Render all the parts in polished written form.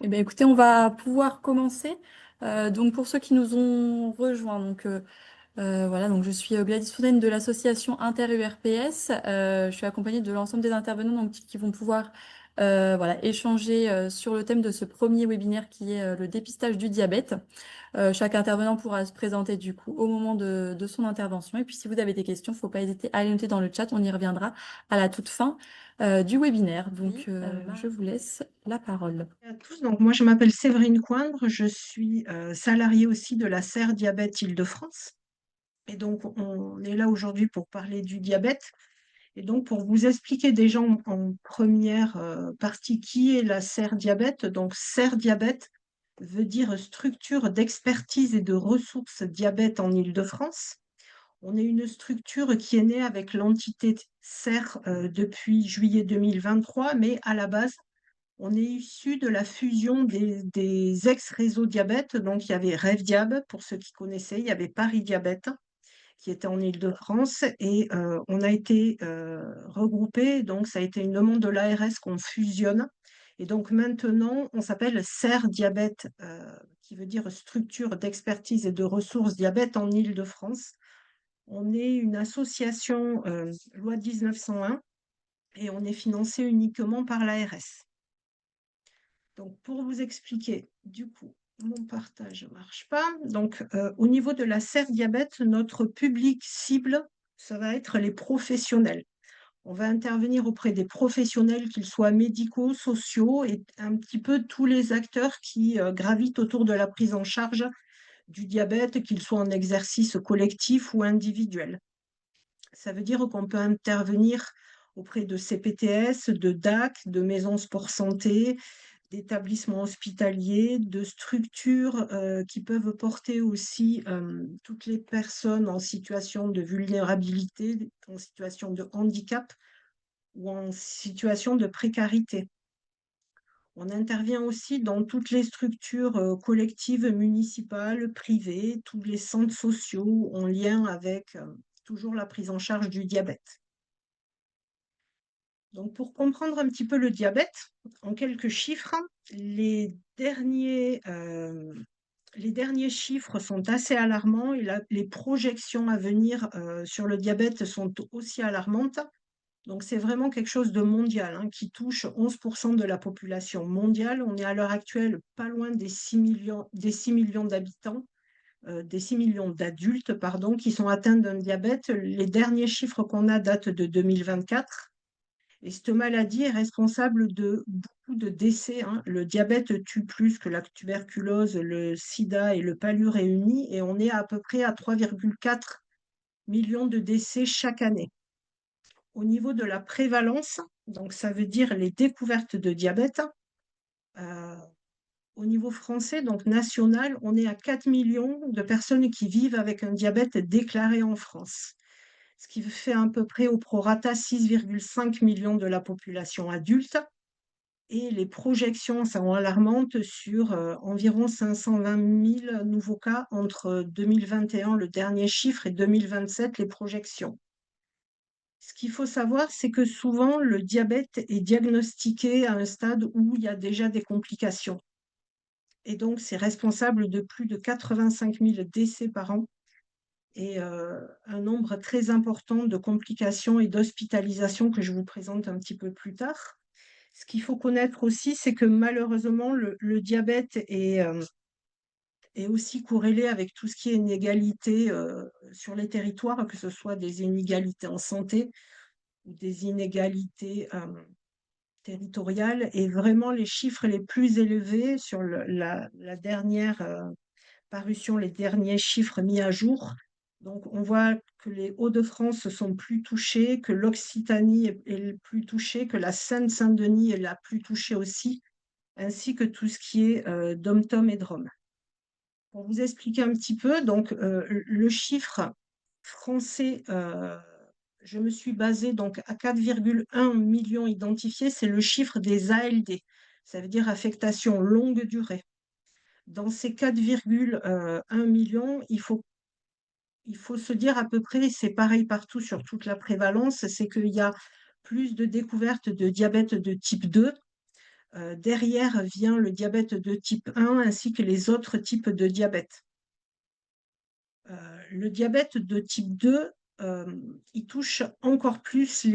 Eh bien, écoutez, on va pouvoir commencer. Donc, pour ceux qui nous ont rejoints, voilà, donc je suis Gladys Fontaine de l'association Inter-URPS. Je suis accompagnée de l'ensemble des intervenants qui vont pouvoir voilà, échanger sur le thème de ce premier webinaire qui est le dépistage du diabète. Chaque intervenant pourra se présenter du coup au moment de son intervention. Et puis, si vous avez des questions, il ne faut pas hésiter à les noter dans le chat. On y reviendra à la toute fin du webinaire. Donc, Oui, je vous laisse la parole. à tous. Donc, moi, je m'appelle Séverine Coindre, je suis salariée aussi de la serre Diabète Île-de-France. Et donc, on est là aujourd'hui pour parler du diabète. Et donc, pour vous expliquer déjà en première partie qui est la serre Diabète. Donc, serre Diabète veut dire structure d'expertise et de ressources diabète en Île-de-France. On est une structure qui est née avec l'entité serre depuis juillet 2023, mais à la base, on est issu de la fusion des ex-réseaux diabète. Donc, il y avait RevDiab, pour ceux qui connaissaient, il y avait Paris Diabète, qui était en Île-de-France, et on a été regroupés. Donc, ça a été une demande de l'ARS qu'on fusionne. Et donc, maintenant, on s'appelle SER Diabète, qui veut dire Structure d'expertise et de ressources diabète en Île-de-France. On est une association loi 1901 et on est financé uniquement par l'ARS. Donc, pour vous expliquer, du coup, mon partage ne marche pas. Donc, au niveau de la serre diabète, notre public cible, ça va être les professionnels. On va intervenir auprès des professionnels, qu'ils soient médicaux, sociaux et un petit peu tous les acteurs qui gravitent autour de la prise en charge du diabète, qu'ils soient en exercice collectif ou individuel. Ça veut dire qu'on peut intervenir auprès de CPTS, de DAC, de maisons sport santé, d'établissements hospitaliers, de structures qui peuvent porter aussi toutes les personnes en situation de vulnérabilité, en situation de handicap ou en situation de précarité. On intervient aussi dans toutes les structures collectives, municipales, privées, tous les centres sociaux en lien avec toujours la prise en charge du diabète. Donc, pour comprendre un petit peu le diabète, en quelques chiffres, les derniers, euh, les derniers chiffres sont assez alarmants et les projections à venir sur le diabète sont aussi alarmantes. Donc, c'est vraiment quelque chose de mondial qui touche 11% de la population mondiale. On est à l'heure actuelle pas loin des 6 millions d'habitants, des 6 millions d'adultes, pardon, qui sont atteints d'un diabète. Les derniers chiffres qu'on a datent de 2024. Et cette maladie est responsable de beaucoup de décès. Le diabète tue plus que la tuberculose, le sida et le palu réunis, et on est à peu près à 3,4 millions de décès chaque année. Au niveau de la prévalence, donc ça veut dire les découvertes de diabète, euh, au niveau français, donc national, on est à 4 millions de personnes qui vivent avec un diabète déclaré en France, ce qui fait à peu près au prorata 6,5 millions de la population adulte. Et les projections sont alarmantes sur environ 520 000 nouveaux cas entre 2021, le dernier chiffre, et 2027, les projections. Ce qu'il faut savoir, c'est que souvent, le diabète est diagnostiqué à un stade où il y a déjà des complications. Et donc, c'est responsable de plus de 85 000 décès par an et un nombre très important de complications et d'hospitalisations que je vous présente un petit peu plus tard. Ce qu'il faut connaître aussi, c'est que malheureusement, le diabète est aussi corrélé avec tout ce qui est inégalité sur les territoires, que ce soit des inégalités en santé ou des inégalités territoriales. Et vraiment, les chiffres les plus élevés sur la dernière parution, les derniers chiffres mis à jour. Donc, on voit que les Hauts-de-France sont plus touchés, que l'Occitanie est le plus touchée, que la Seine-Saint-Denis est la plus touchée aussi, ainsi que tout ce qui est dom-tom et drôme. Pour vous expliquer un petit peu, donc le chiffre français, je me suis basée donc à 4,1 millions identifiés, c'est le chiffre des ALD, ça veut dire affectation longue durée. Dans ces 4,1 millions, il faut se dire à peu près, c'est pareil partout sur toute la prévalence, c'est qu'il y a plus de découvertes de diabète de type 2, Derrière vient le diabète de type 1 ainsi que les autres types de diabète. Le diabète de type 2, il touche encore plus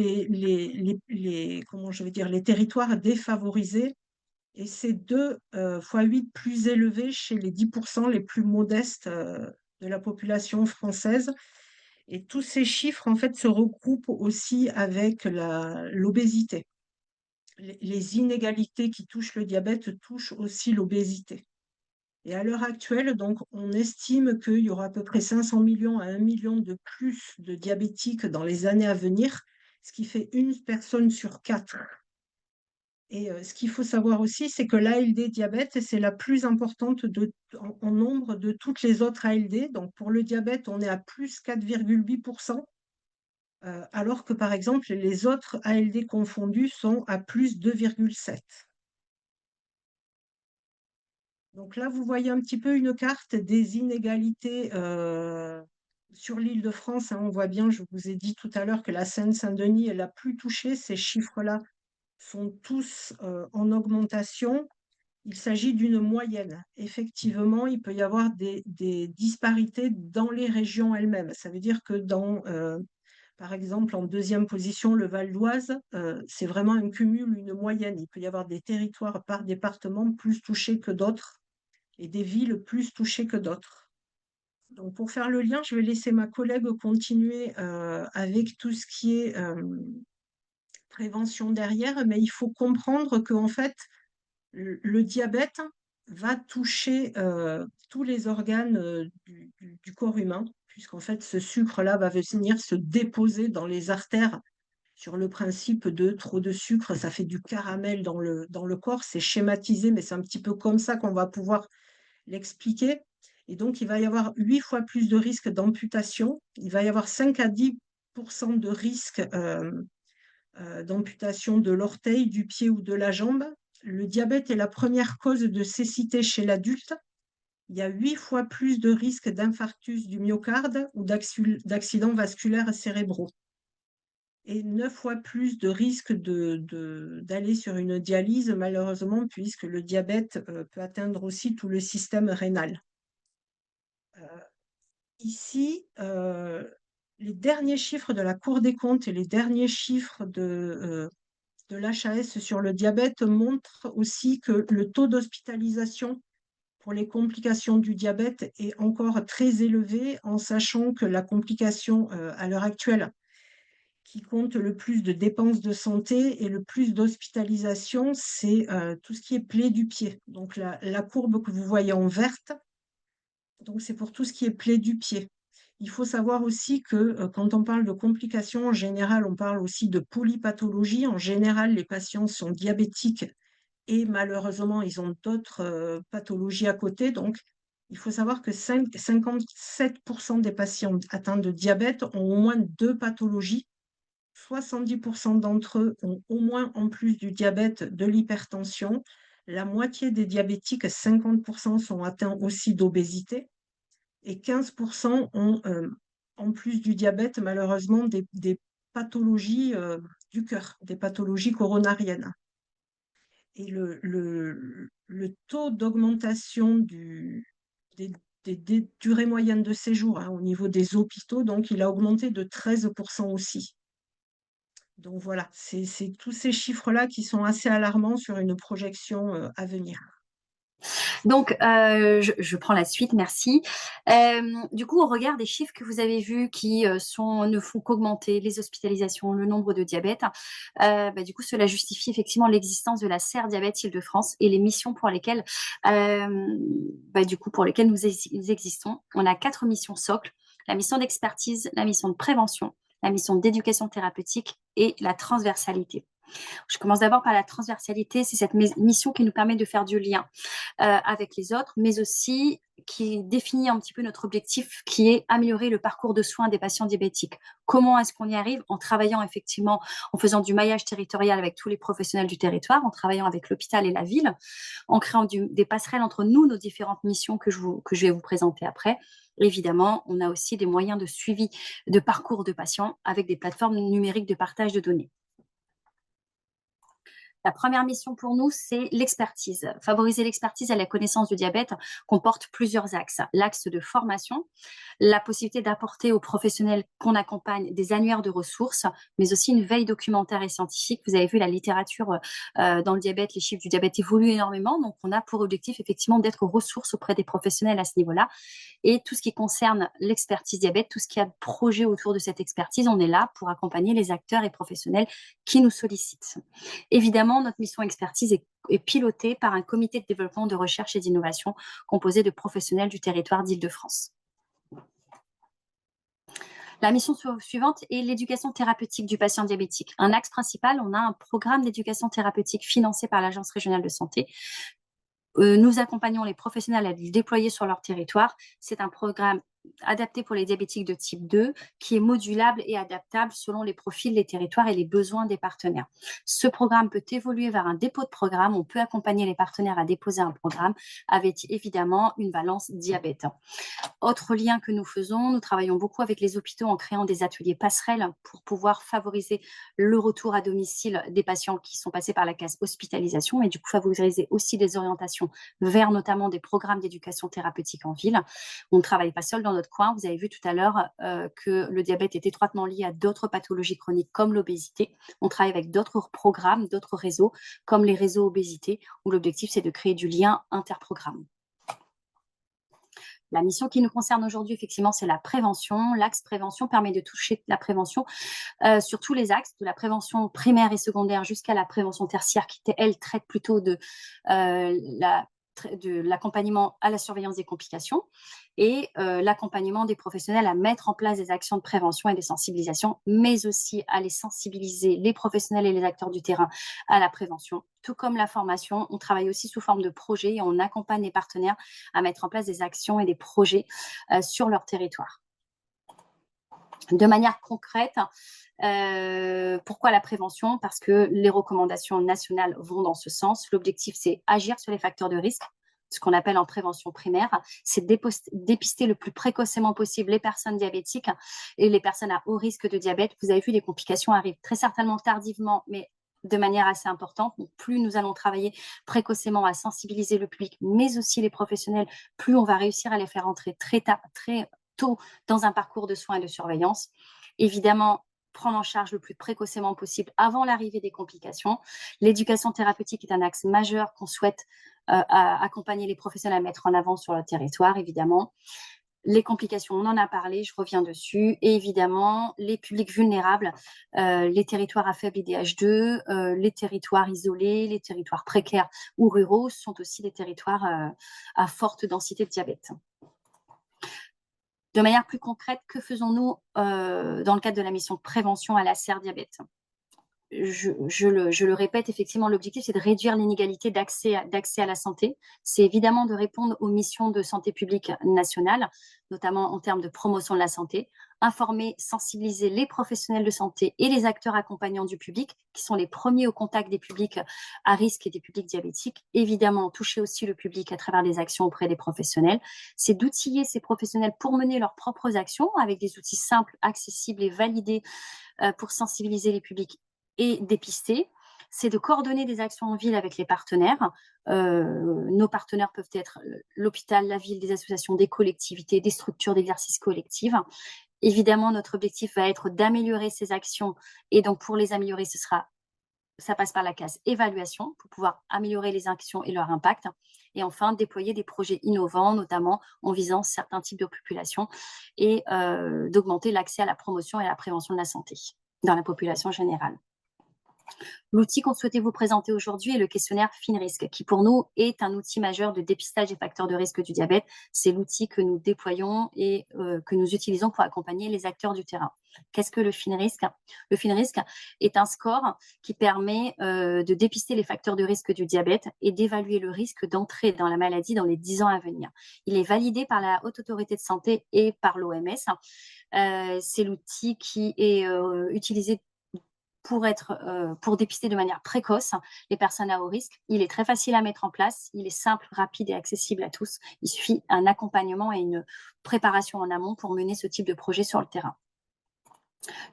comment je vais dire, les territoires défavorisés et c'est 2 fois 8 plus élevé chez les 10% les plus modestes de la population française. Et tous ces chiffres, en fait, se recoupent aussi avec l'obésité. Les inégalités qui touchent le diabète touchent aussi l'obésité. Et à l'heure actuelle, donc, on estime qu'il y aura à peu près 500 millions à 1 million de plus de diabétiques dans les années à venir, ce qui fait une personne sur 4. Et ce qu'il faut savoir aussi, c'est que l'ALD diabète, c'est la plus importante en nombre de toutes les autres ALD. Donc, pour le diabète, on est à plus 4,8%, alors que, par exemple, les autres ALD confondus sont à plus 2,7%. Donc là, vous voyez un petit peu une carte des inégalités sur l'Île-de-France, hein. On voit bien, je vous ai dit tout à l'heure que la Seine-Saint-Denis est la plus touchée. Ces chiffres-là sont tous en augmentation. Il s'agit d'une moyenne. Effectivement, il peut y avoir des disparités dans les régions elles-mêmes. Ça veut dire que par exemple, en deuxième position, le Val d'Oise, c'est vraiment un cumul, une moyenne. Il peut y avoir des territoires par département plus touchés que d'autres et des villes plus touchées que d'autres. Donc, pour faire le lien, je vais laisser ma collègue continuer avec tout ce qui est prévention derrière, mais il faut comprendre qu'en fait, le diabète va toucher tous les organes du corps humain, puisqu'en fait, ce sucre-là va venir se déposer dans les artères sur le principe de trop de sucre, ça fait du caramel dans le corps. C'est schématisé, mais c'est un petit peu comme ça qu'on va pouvoir l'expliquer. Et donc, il va y avoir 8 fois plus de risques d'amputation. Il va y avoir 5 à 10% de risque d'amputation de l'orteil, du pied ou de la jambe. Le diabète est la première cause de cécité chez l'adulte. Il y a 8 fois plus de risques d'infarctus du myocarde ou d'accidents vasculaires cérébraux. Et 9 fois plus de risques d'aller sur une dialyse, malheureusement, puisque le diabète peut atteindre aussi tout le système rénal. Ici, les derniers chiffres de la Cour des comptes et les derniers chiffres de l'HAS sur le diabète montrent aussi que le taux d'hospitalisation pour les complications du diabète est encore très élevé, en sachant que la complication à l'heure actuelle qui compte le plus de dépenses de santé et le plus d'hospitalisation, c'est tout ce qui est plaie du pied. Donc la courbe que vous voyez en verte, donc c'est pour tout ce qui est plaie du pied. Il faut savoir aussi que quand on parle de complications, en général, on parle aussi de polypathologie. En général, les patients sont diabétiques et malheureusement, ils ont d'autres pathologies à côté. Donc, il faut savoir que 57% des patients atteints de diabète ont au moins deux pathologies. 70% d'entre eux ont au moins, en plus du diabète, de l'hypertension. La moitié des diabétiques, 50%, sont atteints aussi d'obésité et 15% ont, en plus du diabète, malheureusement, des pathologies du cœur, des pathologies coronariennes. Et le taux d'augmentation des durées moyennes de séjour, hein, au niveau des hôpitaux, donc il a augmenté de 13% aussi. Donc voilà, c'est tous ces chiffres-là qui sont assez alarmants sur une projection à venir. Donc, je prends la suite, merci. Du coup, au regard des chiffres que vous avez vus qui ne font qu'augmenter les hospitalisations, le nombre de diabètes, du coup, cela justifie effectivement l'existence de la serre Diabète Île-de-France et les missions pour lesquelles, pour lesquelles nous existons. On a 4 missions socles: la mission d'expertise, la mission de prévention, la mission d'éducation thérapeutique et la transversalité. Je commence d'abord par la transversalité. C'est cette mission qui nous permet de faire du lien avec les autres, mais aussi qui définit un petit peu notre objectif, qui est améliorer le parcours de soins des patients diabétiques. Comment est-ce qu'on y arrive? En travaillant effectivement, en faisant du maillage territorial avec tous les professionnels du territoire, en travaillant avec l'hôpital et la ville, en créant des passerelles entre nous, nos différentes missions que je vais vous présenter après. Évidemment, on a aussi des moyens de suivi de parcours de patients avec des plateformes numériques de partage de données. La première mission pour nous, c'est l'expertise. Favoriser l'expertise et la connaissance du diabète comporte plusieurs axes. L'axe de formation, la possibilité d'apporter aux professionnels qu'on accompagne des annuaires de ressources, mais aussi une veille documentaire et scientifique. Vous avez vu la littérature dans le diabète, les chiffres du diabète évoluent énormément, donc on a pour objectif effectivement d'être ressources auprès des professionnels à ce niveau-là. Et tout ce qui concerne l'expertise diabète, tout ce qui a de projet autour de cette expertise, on est là pour accompagner les acteurs et professionnels qui nous sollicitent. Évidemment, notre mission expertise est pilotée par un comité de développement de recherche et d'innovation composé de professionnels du territoire d'Île-de-France. La mission suivante est l'éducation thérapeutique du patient diabétique. Un axe principal, on a un programme d'éducation thérapeutique financé par l'Agence régionale de santé. Nous accompagnons les professionnels à le déployer sur leur territoire. C'est un programme adapté pour les diabétiques de type 2, qui est modulable et adaptable selon les profils, les territoires et les besoins des partenaires. Ce programme peut évoluer vers un dépôt de programme. On peut accompagner les partenaires à déposer un programme avec évidemment une balance diabète. Autre lien que nous faisons, nous travaillons beaucoup avec les hôpitaux en créant des ateliers passerelles pour pouvoir favoriser le retour à domicile des patients qui sont passés par la case hospitalisation et du coup favoriser aussi des orientations vers notamment des programmes d'éducation thérapeutique en ville. On ne travaille pas seul dans notre coin. Vous avez vu tout à l'heure que le diabète est étroitement lié à d'autres pathologies chroniques comme l'obésité. On travaille avec d'autres programmes, d'autres réseaux comme les réseaux obésité où l'objectif c'est de créer du lien interprogramme. La mission qui nous concerne aujourd'hui, effectivement, c'est la prévention. L'axe prévention permet de toucher la prévention sur tous les axes, de la prévention primaire et secondaire jusqu'à la prévention tertiaire qui, elle, traite plutôt de l'accompagnement à la surveillance des complications et l'accompagnement des professionnels à mettre en place des actions de prévention et de sensibilisation, mais aussi à les sensibiliser, les professionnels et les acteurs du terrain, à la prévention. Tout comme la formation, on travaille aussi sous forme de projet et on accompagne les partenaires à mettre en place des actions et des projets sur leur territoire. De manière concrète, pourquoi la prévention? Parce que les recommandations nationales vont dans ce sens. L'objectif, c'est agir sur les facteurs de risque, ce qu'on appelle en prévention primaire, c'est dépister le plus précocement possible les personnes diabétiques et les personnes à haut risque de diabète. Vous avez vu, les complications arrivent très certainement tardivement, mais de manière assez importante. Donc, plus nous allons travailler précocement à sensibiliser le public, mais aussi les professionnels, plus on va réussir à les faire entrer très tôt dans un parcours de soins et de surveillance. Évidemment, prendre en charge le plus précocement possible avant l'arrivée des complications. L'éducation thérapeutique est un axe majeur qu'on souhaite accompagner les professionnels à mettre en avant sur le territoire, évidemment. Les complications, on en a parlé, je reviens dessus. Et évidemment, les publics vulnérables, les territoires à faible IDH2, les territoires isolés, les territoires précaires ou ruraux sont aussi des territoires à forte densité de diabète. De manière plus concrète, que faisons-nous dans le cadre de la mission de prévention à la SER diabète? Je le répète, effectivement, l'objectif, c'est de réduire l'inégalité d'accès à la santé. C'est évidemment de répondre aux missions de santé publique nationale, notamment en termes de promotion de la santé, informer, sensibiliser les professionnels de santé et les acteurs accompagnants du public, qui sont les premiers au contact des publics à risque et des publics diabétiques. Évidemment, toucher aussi le public à travers des actions auprès des professionnels. C'est d'outiller ces professionnels pour mener leurs propres actions avec des outils simples, accessibles et validés pour sensibiliser les publics et dépister. C'est de coordonner des actions en ville avec les partenaires. Nos partenaires peuvent être l'hôpital, la ville, des associations, des collectivités, des structures d'exercice collectif. Évidemment, notre objectif va être d'améliorer ces actions et donc pour les améliorer, ça passe par la case évaluation pour pouvoir améliorer les actions et leur impact. Et enfin, déployer des projets innovants, notamment en visant certains types de populations et d'augmenter l'accès à la promotion et à la prévention de la santé dans la population générale. L'outil qu'on souhaitait vous présenter aujourd'hui est le questionnaire FINRISC, qui pour nous est un outil majeur de dépistage des facteurs de risque du diabète. C'est l'outil que nous déployons et que nous utilisons pour accompagner les acteurs du terrain. Qu'est-ce que le FINRISC? Le FINRISC est un score qui permet de dépister les facteurs de risque du diabète et d'évaluer le risque d'entrer dans la maladie dans les 10 ans à venir. Il est validé par la Haute Autorité de Santé et par l'OMS. C'est l'outil qui est utilisé pour dépister de manière précoce les personnes à haut risque. Il est très facile à mettre en place, il est simple, rapide et accessible à tous. Il suffit un accompagnement et une préparation en amont pour mener ce type de projet sur le terrain.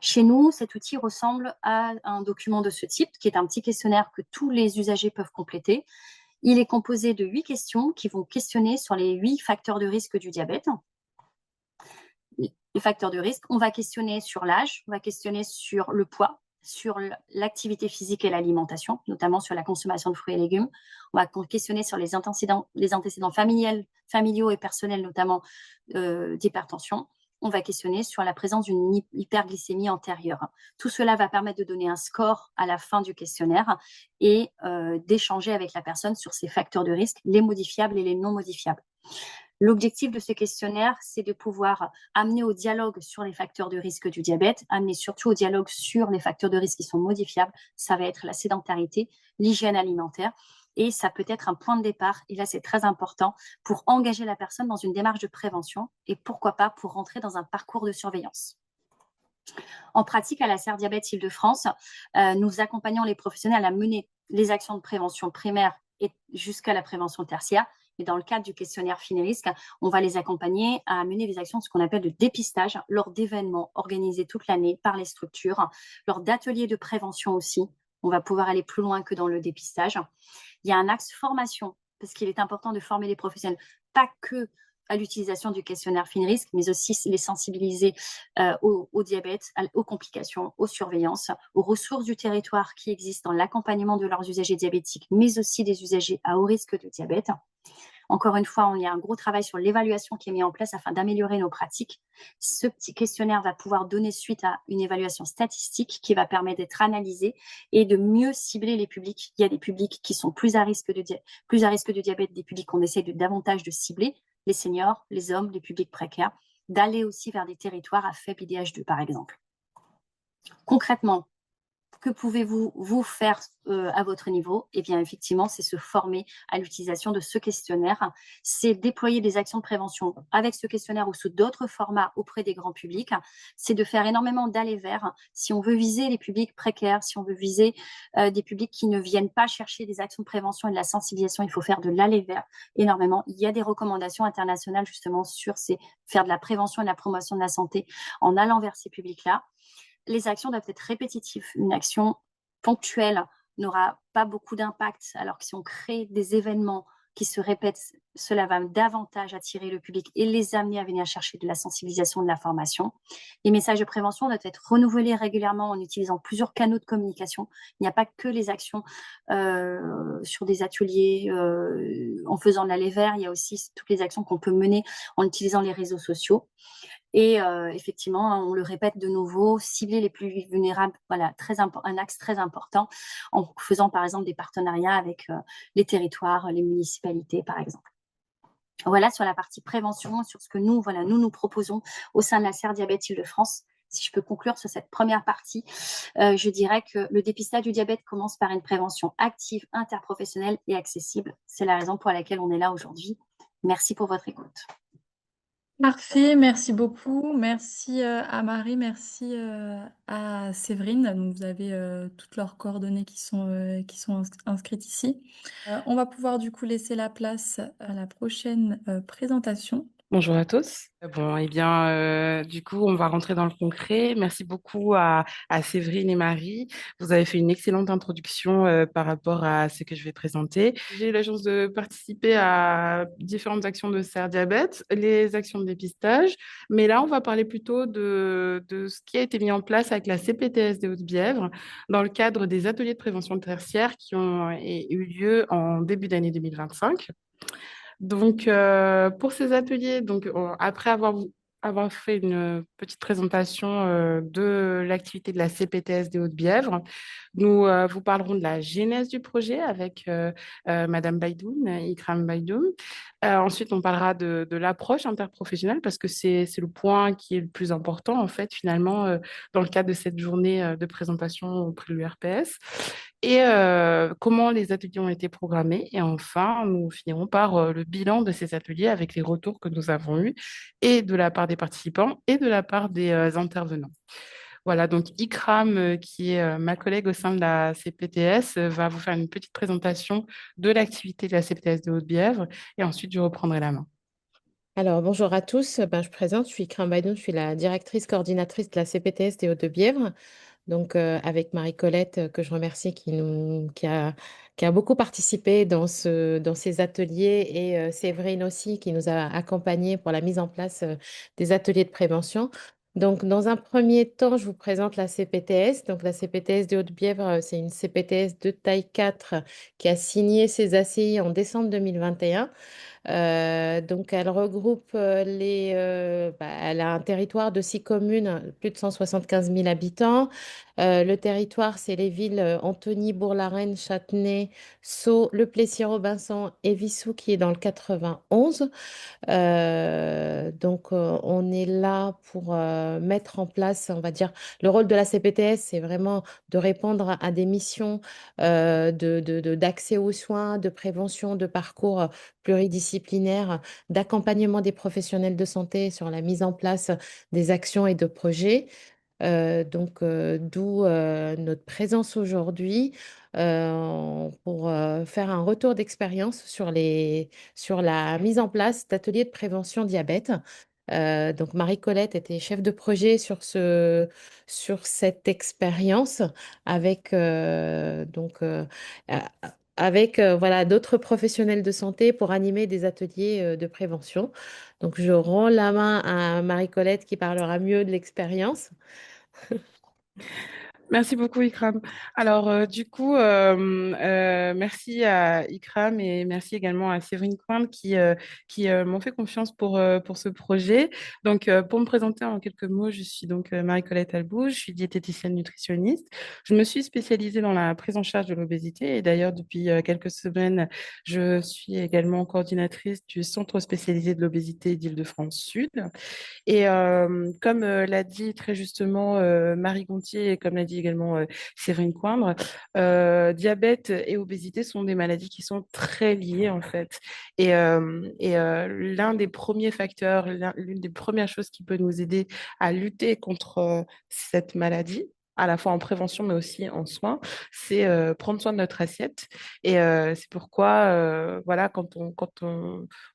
Chez nous, cet outil ressemble à un document de ce type, qui est un petit questionnaire que tous les usagers peuvent compléter. Il est composé de 8 questions qui vont questionner sur les 8 facteurs de risque du diabète. Les facteurs de risque, on va questionner sur l'âge, on va questionner sur le poids, sur l'activité physique et l'alimentation, notamment sur la consommation de fruits et légumes. On va questionner sur les antécédents familiaux et personnels, notamment d'hypertension. On va questionner sur la présence d'une hyperglycémie antérieure. Tout cela va permettre de donner un score à la fin du questionnaire et d'échanger avec la personne sur ces facteurs de risque, les modifiables et les non modifiables. L'objectif de ce questionnaire, c'est de pouvoir amener au dialogue sur les facteurs de risque du diabète, amener surtout au dialogue sur les facteurs de risque qui sont modifiables. Ça va être la sédentarité, l'hygiène alimentaire, et ça peut être un point de départ, et là c'est très important, pour engager la personne dans une démarche de prévention et pourquoi pas pour rentrer dans un parcours de surveillance. En pratique, à la Serre Diabète Île-de-France, nous accompagnons les professionnels à mener les actions de prévention primaire et jusqu'à la prévention tertiaire. Et dans le cadre du questionnaire FINRISC, on va les accompagner à mener des actions de ce qu'on appelle de dépistage lors d'événements organisés toute l'année par les structures, lors d'ateliers de prévention aussi. On va pouvoir aller plus loin que dans le dépistage. Il y a un axe formation, parce qu'il est important de former les professionnels, pas que à l'utilisation du questionnaire FINRISC, mais aussi les sensibiliser au diabète, aux complications, aux surveillances, aux ressources du territoire qui existent dans l'accompagnement de leurs usagers diabétiques, mais aussi des usagers à haut risque de diabète. Encore une fois, il y a un gros travail sur l'évaluation qui est mis en place afin d'améliorer nos pratiques. Ce petit questionnaire va pouvoir donner suite à une évaluation statistique qui va permettre d'être analysé et de mieux cibler les publics. Il y a des publics qui sont plus à risque de diabète, des publics qu'on essaie davantage de cibler, les seniors, les hommes, les publics précaires, d'aller aussi vers des territoires à faible IDH2, par exemple. Concrètement, que pouvez-vous faire à votre niveau? Eh bien, effectivement, c'est se former à l'utilisation de ce questionnaire. C'est déployer des actions de prévention avec ce questionnaire ou sous d'autres formats auprès des grands publics. C'est de faire énormément d'aller vers. Si on veut viser les publics précaires, si on veut viser des publics qui ne viennent pas chercher des actions de prévention et de la sensibilisation, il faut faire de l'aller vers énormément. Il y a des recommandations internationales justement sur faire de la prévention et de la promotion de la santé en allant vers ces publics-là. Les actions doivent être répétitives. Une action ponctuelle n'aura pas beaucoup d'impact, alors que si on crée des événements qui se répètent, cela va davantage attirer le public et les amener à venir chercher de la sensibilisation, de la formation. Les messages de prévention doivent être renouvelés régulièrement en utilisant plusieurs canaux de communication. Il n'y a pas que les actions sur des ateliers en faisant de l'aller vers, il y a aussi toutes les actions qu'on peut mener en utilisant les réseaux sociaux. Et effectivement, on le répète de nouveau, cibler les plus vulnérables, voilà, un axe très important, en faisant par exemple des partenariats avec les territoires, les municipalités par exemple. Voilà sur la partie prévention, sur ce que nous proposons au sein de la Serre Diabète Île-de-France. Si je peux conclure sur cette première partie, je dirais que le dépistage du diabète commence par une prévention active, interprofessionnelle et accessible. C'est la raison pour laquelle on est là aujourd'hui. Merci pour votre écoute. Parfait, merci beaucoup. Merci à Marie, merci à Séverine. Donc, vous avez toutes leurs coordonnées qui sont inscrites ici. On va pouvoir du coup laisser la place à la prochaine présentation. Bonjour à tous. Bon, eh bien, du coup, on va rentrer dans le concret. Merci beaucoup à Séverine et Marie. Vous avez fait une excellente introduction par rapport à ce que je vais présenter. J'ai eu la chance de participer à différentes actions de Serre Diabète, les actions de dépistage, mais là, on va parler plutôt de ce qui a été mis en place avec la CPTS des Hautes-Bièvres dans le cadre des ateliers de prévention tertiaire qui ont eu lieu en début d'année 2025. Donc, pour ces ateliers, après avoir fait une petite présentation de l'activité de la CPTS des Hautes-Bièvres, nous vous parlerons de la genèse du projet avec Madame Baidoun, Ikram Baidoun. Ensuite, on parlera de l'approche interprofessionnelle parce que c'est le point qui est le plus important, en fait, finalement, dans le cadre de cette journée de présentation auprès de l'URPS et comment les ateliers ont été programmés. Et enfin, nous finirons par le bilan de ces ateliers avec les retours que nous avons eus et de la part des participants et de la part des intervenants. Voilà, donc Ikram, qui est ma collègue au sein de la CPTS, va vous faire une petite présentation de l'activité de la CPTS de Haute-Bièvre et ensuite je reprendrai la main. Alors, bonjour à tous. Je présente, je suis Ikram Baidoun, je suis la directrice coordinatrice de la CPTS des Hauts-de-Bièvre. Donc, avec Marie-Colette, que je remercie, qui a beaucoup participé dans ces ateliers, et Séverine aussi, qui nous a accompagnés pour la mise en place des ateliers de prévention. Donc, dans un premier temps, je vous présente la CPTS. Donc, la CPTS des Hauts-de-Bièvre, c'est une CPTS de taille 4 qui a signé ses ACI en décembre 2021. Donc, elle regroupe elle a un territoire de 6 communes, plus de 175 000 habitants. Le territoire, c'est les villes Antony, Bourg-la-Reine, Châtenay, Sceaux, Le Plessis-Robinson et Vissou, qui est dans le 91. On est là pour mettre en place, on va dire, le rôle de la CPTS, c'est vraiment de répondre à des missions d'accès aux soins, de prévention, de parcours pluridisciplinaires, d'accompagnement des professionnels de santé sur la mise en place des actions et de projets. D'où notre présence aujourd'hui pour faire un retour d'expérience sur la mise en place d'ateliers de prévention diabète. Donc, Marie-Colette était chef de projet sur cette expérience avec, euh, voilà, d'autres professionnels de santé pour animer des ateliers de prévention. Donc, je rends la main à Marie-Colette qui parlera mieux de l'expérience. Merci beaucoup, Ikram. Alors, merci à Ikram et merci également à Séverine Coin qui m'ont fait confiance pour ce projet. Donc, pour me présenter en quelques mots, je suis donc Marie-Colette Albouge, je suis diététicienne nutritionniste. Je me suis spécialisée dans la prise en charge de l'obésité et d'ailleurs, depuis quelques semaines, je suis également coordinatrice du Centre spécialisé de l'obésité d'Île-de-France Sud. Et comme l'a dit très justement Marie Gontier et comme l'a dit également Séverine Coindre, diabète et obésité sont des maladies qui sont très liées en fait. L'un des premiers facteurs, l'une des premières choses qui peut nous aider à lutter contre cette maladie, à la fois en prévention mais aussi en soins, c'est prendre soin de notre assiette. Et c'est pourquoi, voilà,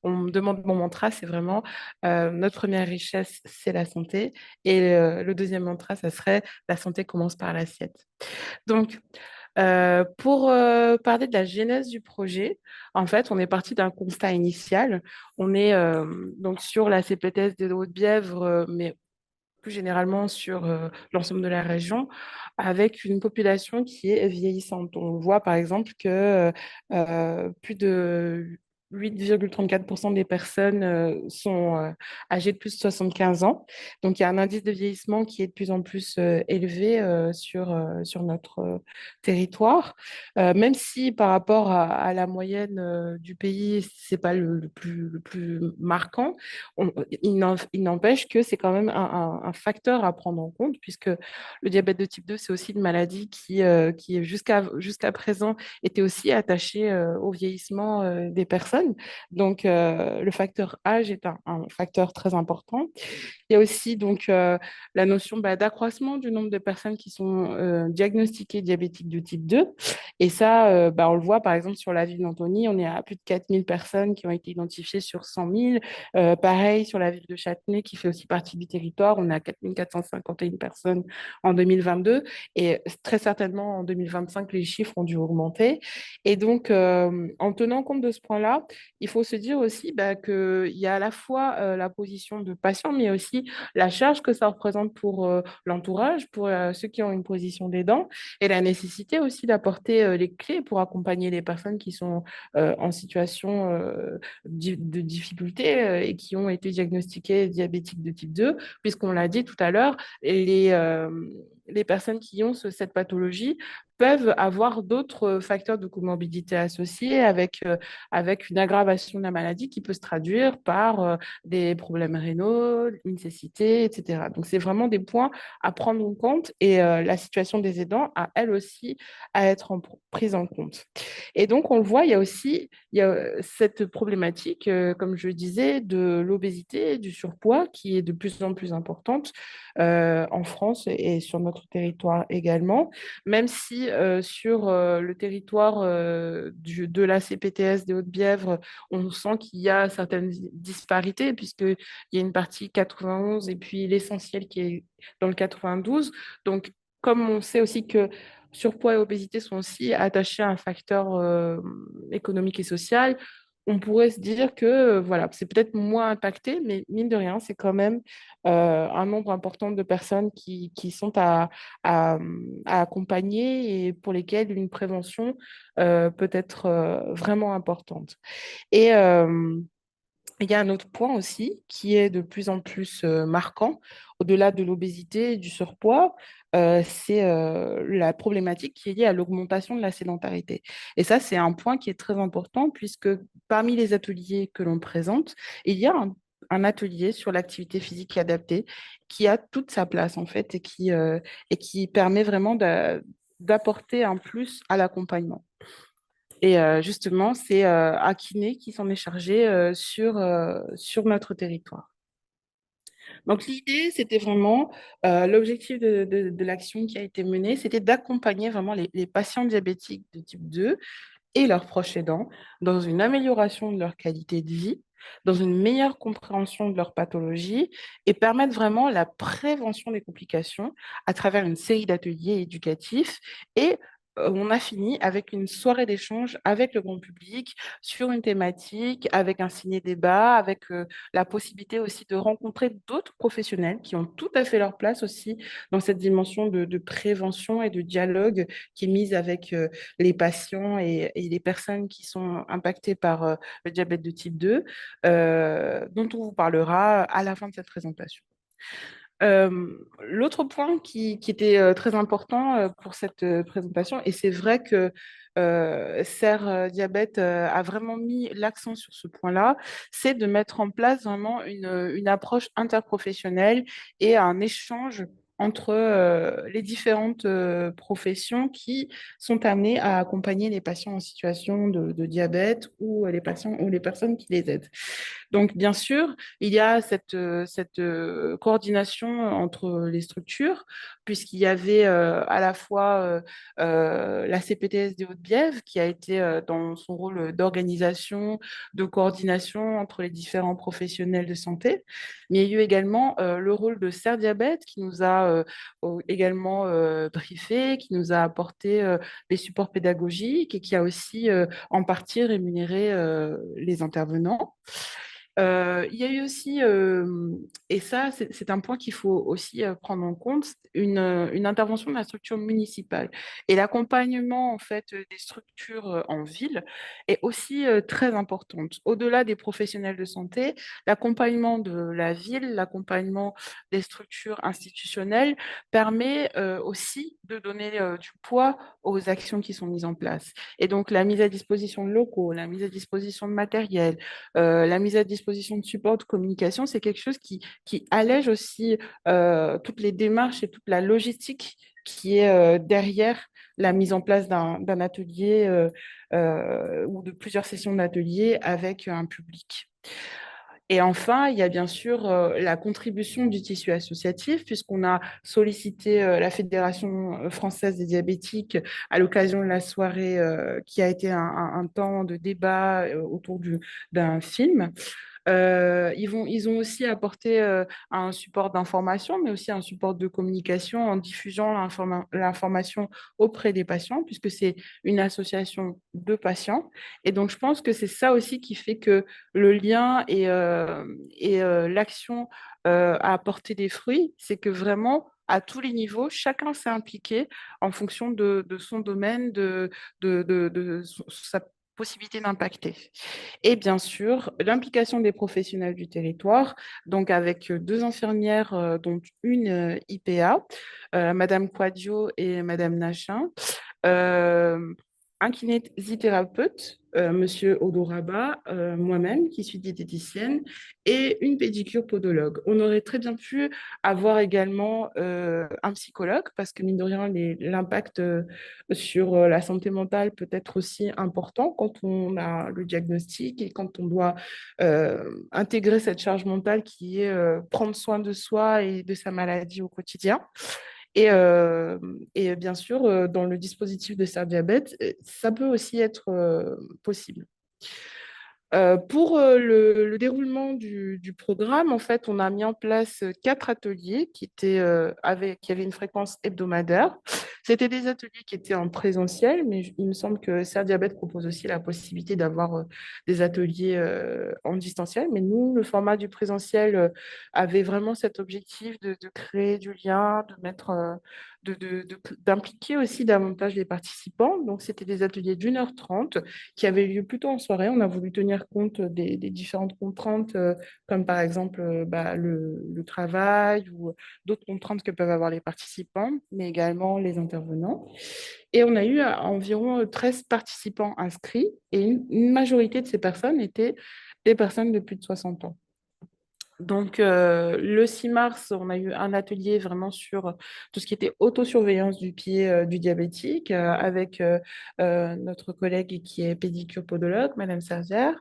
on me demande mon mantra, c'est vraiment notre première richesse, c'est la santé. Et le deuxième mantra, ça serait la santé commence par l'assiette. Donc, pour parler de la genèse du projet, en fait, on est parti d'un constat initial. On est donc sur la CPTS des Hauts-de-Bièvre, mais plus généralement sur l'ensemble de la région, avec une population qui est vieillissante. On voit par exemple que plus de 8,34% des personnes sont âgées de plus de 75 ans. Donc, il y a un indice de vieillissement qui est de plus en plus élevé sur notre territoire. Même si par rapport à la moyenne du pays, c'est pas le plus marquant, il n'empêche que c'est quand même un facteur à prendre en compte, puisque le diabète de type 2, c'est aussi une maladie qui jusqu'à présent était aussi attachée au vieillissement des personnes. Donc, le facteur âge est un facteur très important. Il y a aussi donc la notion d'accroissement du nombre de personnes qui sont diagnostiquées diabétiques de type 2. Et ça, on le voit par exemple sur la ville d'Antony, on est à plus de 4000 personnes qui ont été identifiées sur 100 000. Pareil sur la ville de Châtenay, qui fait aussi partie du territoire, on est à 4451 personnes en 2022. Et très certainement en 2025, les chiffres ont dû augmenter. Et donc, en tenant compte de ce point-là, il faut se dire aussi qu'il y a à la fois la position de patient, mais aussi la charge que ça représente pour l'entourage, pour ceux qui ont une position d'aidant, et la nécessité aussi d'apporter les clés pour accompagner les personnes qui sont en situation de difficulté et qui ont été diagnostiquées diabétiques de type 2, puisqu'on l'a dit tout à l'heure, les personnes qui ont cette pathologie peuvent avoir d'autres facteurs de comorbidité associés avec une aggravation de la maladie qui peut se traduire par des problèmes rénaux, une cécité, etc. Donc, c'est vraiment des points à prendre en compte et la situation des aidants a, elle aussi, à être prise en compte. Et donc, on le voit, il y a cette problématique, comme je le disais, de l'obésité, du surpoids qui est de plus en plus importante en France et sur notre notre territoire également, même si sur le territoire de la CPTS des Hautes-Bièvres, on sent qu'il y a certaines disparités, puisqu'il y a une partie 91 et puis l'essentiel qui est dans le 92. Donc, comme on sait aussi que surpoids et obésité sont aussi attachés à un facteur économique et social, on pourrait se dire que voilà, c'est peut-être moins impacté, mais mine de rien, c'est quand même un nombre important de personnes qui sont à, à accompagner et pour lesquelles une prévention peut être vraiment importante. Et il y a un autre point aussi qui est de plus en plus marquant, au-delà de l'obésité et du surpoids, c'est la problématique qui est liée à l'augmentation de la sédentarité. Et ça, c'est un point qui est très important puisque parmi les ateliers que l'on présente, il y a un atelier sur l'activité physique adaptée qui a toute sa place en fait et qui permet vraiment d'apporter un plus à l'accompagnement. Et justement, c'est Akiné qui s'en est chargé sur notre territoire. Donc l'idée, c'était vraiment, l'objectif de l'action qui a été menée, c'était d'accompagner vraiment les patients diabétiques de type 2 et leurs proches aidants dans une amélioration de leur qualité de vie, dans une meilleure compréhension de leur pathologie et permettre vraiment la prévention des complications à travers une série d'ateliers éducatifs. Et on a fini avec une soirée d'échange avec le grand public sur une thématique, avec un ciné-débat, avec la possibilité aussi de rencontrer d'autres professionnels qui ont tout à fait leur place aussi dans cette dimension de prévention et de dialogue qui est mise avec les patients et les personnes qui sont impactées par le diabète de type 2, dont on vous parlera à la fin de cette présentation. L'autre point qui était très important pour cette présentation, et c'est vrai que SER Diabète a vraiment mis l'accent sur ce point-là, c'est de mettre en place vraiment une approche interprofessionnelle et un échange entre les différentes professions qui sont amenées à accompagner les patients en situation de diabète ou les patients ou les personnes qui les aident. Donc, bien sûr, il y a cette coordination entre les structures, puisqu'il y avait à la fois la CPTS des Hautes-Bièvres, qui a été dans son rôle d'organisation, de coordination entre les différents professionnels de santé, mais il y a eu également le rôle de Ser Diabète, qui nous a également briefé, qui nous a apporté des supports pédagogiques et qui a aussi en partie rémunéré les intervenants. Il y a eu aussi, et ça c'est un point qu'il faut aussi prendre en compte, une intervention de la structure municipale. Et l'accompagnement en fait des structures en ville est aussi très importante. Au-delà des professionnels de santé, l'accompagnement de la ville, l'accompagnement des structures institutionnelles permet aussi de donner du poids aux actions qui sont mises en place. Et donc la mise à disposition de locaux, la mise à disposition de matériel, la mise à disposition de support de communication, c'est quelque chose qui allège aussi toutes les démarches et toute la logistique qui est derrière la mise en place d'un atelier ou de plusieurs sessions d'atelier avec un public. Et enfin, il y a bien sûr la contribution du tissu associatif, puisqu'on a sollicité la Fédération française des diabétiques à l'occasion de la soirée qui a été un temps de débat autour d'un film. Ils ont aussi apporté un support d'information, mais aussi un support de communication en diffusant l'information auprès des patients, puisque c'est une association de patients. Et donc, je pense que c'est ça aussi qui fait que le lien et l'action a apporté des fruits. C'est que vraiment, à tous les niveaux, chacun s'est impliqué en fonction de son domaine, de sa possibilité d'impacter. Et bien sûr, l'implication des professionnels du territoire, donc avec deux infirmières, dont une IPA, Madame Quadio et Madame Nachin, euh, un kinésithérapeute, Monsieur Odoraba, moi-même qui suis diététicienne, et une pédicure podologue. On aurait très bien pu avoir également un psychologue parce que mine de rien, l'impact sur la santé mentale peut être aussi important quand on a le diagnostic et quand on doit intégrer cette charge mentale qui est prendre soin de soi et de sa maladie au quotidien. Et, et bien sûr, dans le dispositif de Start Diabète, ça peut aussi être possible. Pour le déroulement du programme, en fait, on a mis en place 4 ateliers qui avaient une fréquence hebdomadaire. C'était des ateliers qui étaient en présentiel, mais il me semble que Serre Diabète propose aussi la possibilité d'avoir des ateliers en distanciel. Mais nous, le format du présentiel avait vraiment cet objectif de créer du lien, de mettre, d'impliquer aussi davantage les participants. Donc, c'était des ateliers d'1h30 qui avait lieu plutôt en soirée. On a voulu tenir compte des différentes contraintes, comme par exemple le travail ou d'autres contraintes que peuvent avoir les participants, mais également les intervenants. Et on a eu environ 13 participants inscrits et une majorité de ces personnes étaient des personnes de plus de 60 ans. Donc, le 6 mars, on a eu un atelier vraiment sur tout ce qui était autosurveillance du pied du diabétique avec notre collègue qui est pédicure-podologue, Madame Serzière.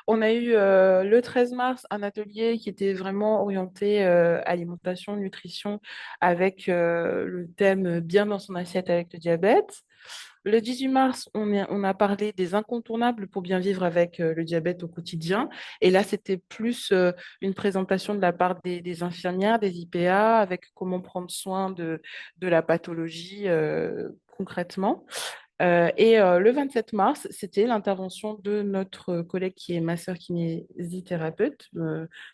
On a eu le 13 mars un atelier qui était vraiment orienté alimentation, nutrition avec le thème bien dans son assiette avec le diabète. Le 18 mars, on a parlé des incontournables pour bien vivre avec le diabète au quotidien. Et là, c'était plus une présentation de la part des infirmières, des IPA, avec comment prendre soin de la pathologie concrètement. Et le 27 mars, c'était l'intervention de notre collègue qui est masseur kinésithérapeute,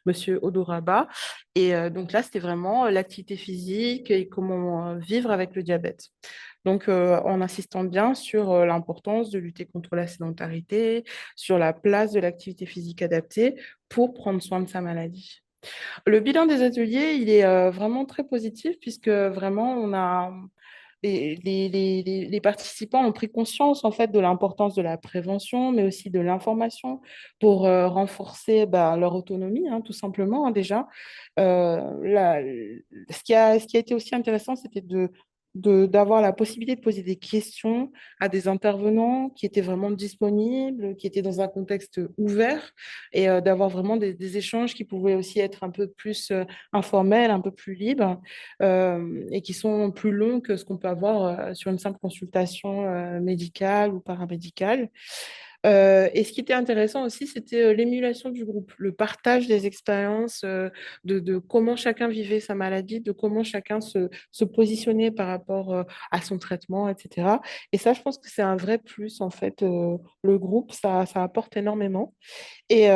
Monsieur Odoraba. Et donc là, c'était vraiment l'activité physique et comment vivre avec le diabète. Donc, en insistant bien sur l'importance de lutter contre la sédentarité, sur la place de l'activité physique adaptée pour prendre soin de sa maladie. Le bilan des ateliers, il est vraiment très positif puisque vraiment, les participants ont pris conscience en fait de l'importance de la prévention, mais aussi de l'information pour renforcer leur autonomie, hein, tout simplement, hein, déjà. Ce qui a été aussi intéressant, c'était d'avoir la possibilité de poser des questions à des intervenants qui étaient vraiment disponibles, qui étaient dans un contexte ouvert et d'avoir vraiment des échanges qui pouvaient aussi être un peu plus informels, un peu plus libres et qui sont plus longs que ce qu'on peut avoir sur une simple consultation médicale ou paramédicale. Et ce qui était intéressant aussi, c'était l'émulation du groupe, le partage des expériences, de comment chacun vivait sa maladie, de comment chacun se positionnait par rapport à son traitement, etc. Et ça, je pense que c'est un vrai plus, en fait. Le groupe, ça apporte énormément. Et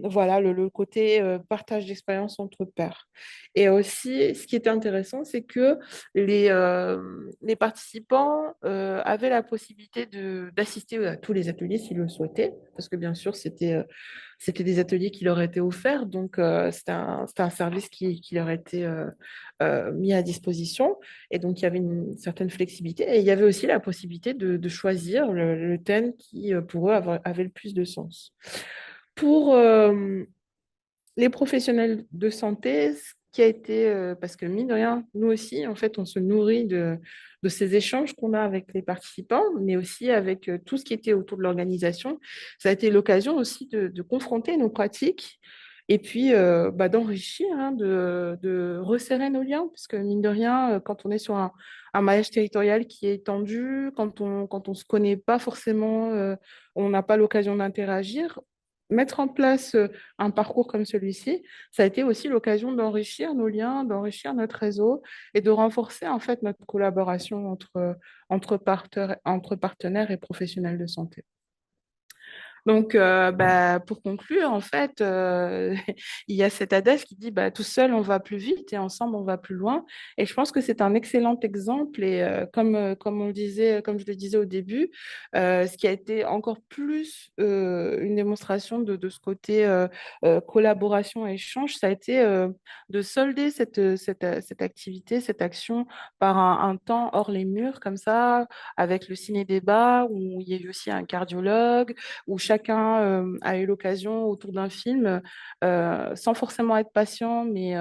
voilà, le côté partage d'expérience entre pairs. Et aussi, ce qui était intéressant, c'est que les participants avaient la possibilité d'assister à tous les ateliers s'ils le souhaitaient, parce que bien sûr, c'était des ateliers qui leur étaient offerts, donc c'était un service qui leur était mis à disposition. Et donc, il y avait une certaine flexibilité. Et il y avait aussi la possibilité de choisir le thème qui, pour eux, avait le plus de sens. Pour les professionnels de santé, ce qui a été, parce que mine de rien, nous aussi, en fait, on se nourrit de ces échanges qu'on a avec les participants, mais aussi avec tout ce qui était autour de l'organisation. Ça a été l'occasion aussi de confronter nos pratiques et puis d'enrichir, hein, de resserrer nos liens, parce que mine de rien, quand on est sur un maillage territorial qui est tendu, quand on se connaît pas forcément, on n'a pas l'occasion d'interagir, mettre en place un parcours comme celui-ci, ça a été aussi l'occasion d'enrichir nos liens, d'enrichir notre réseau et de renforcer en fait notre collaboration entre partenaires et professionnels de santé. Donc, pour conclure, en fait, il y a cet adage qui dit tout seul, on va plus vite et ensemble, on va plus loin. Et je pense que c'est un excellent exemple. Et comme on le disait, comme je le disais au début, ce qui a été encore plus une démonstration de ce côté collaboration et échange, ça a été de solder cette activité, cette action par un temps hors les murs, comme ça, avec le ciné-débat, où il y a eu aussi un cardiologue où chacun a eu l'occasion autour d'un film, sans forcément être patient, mais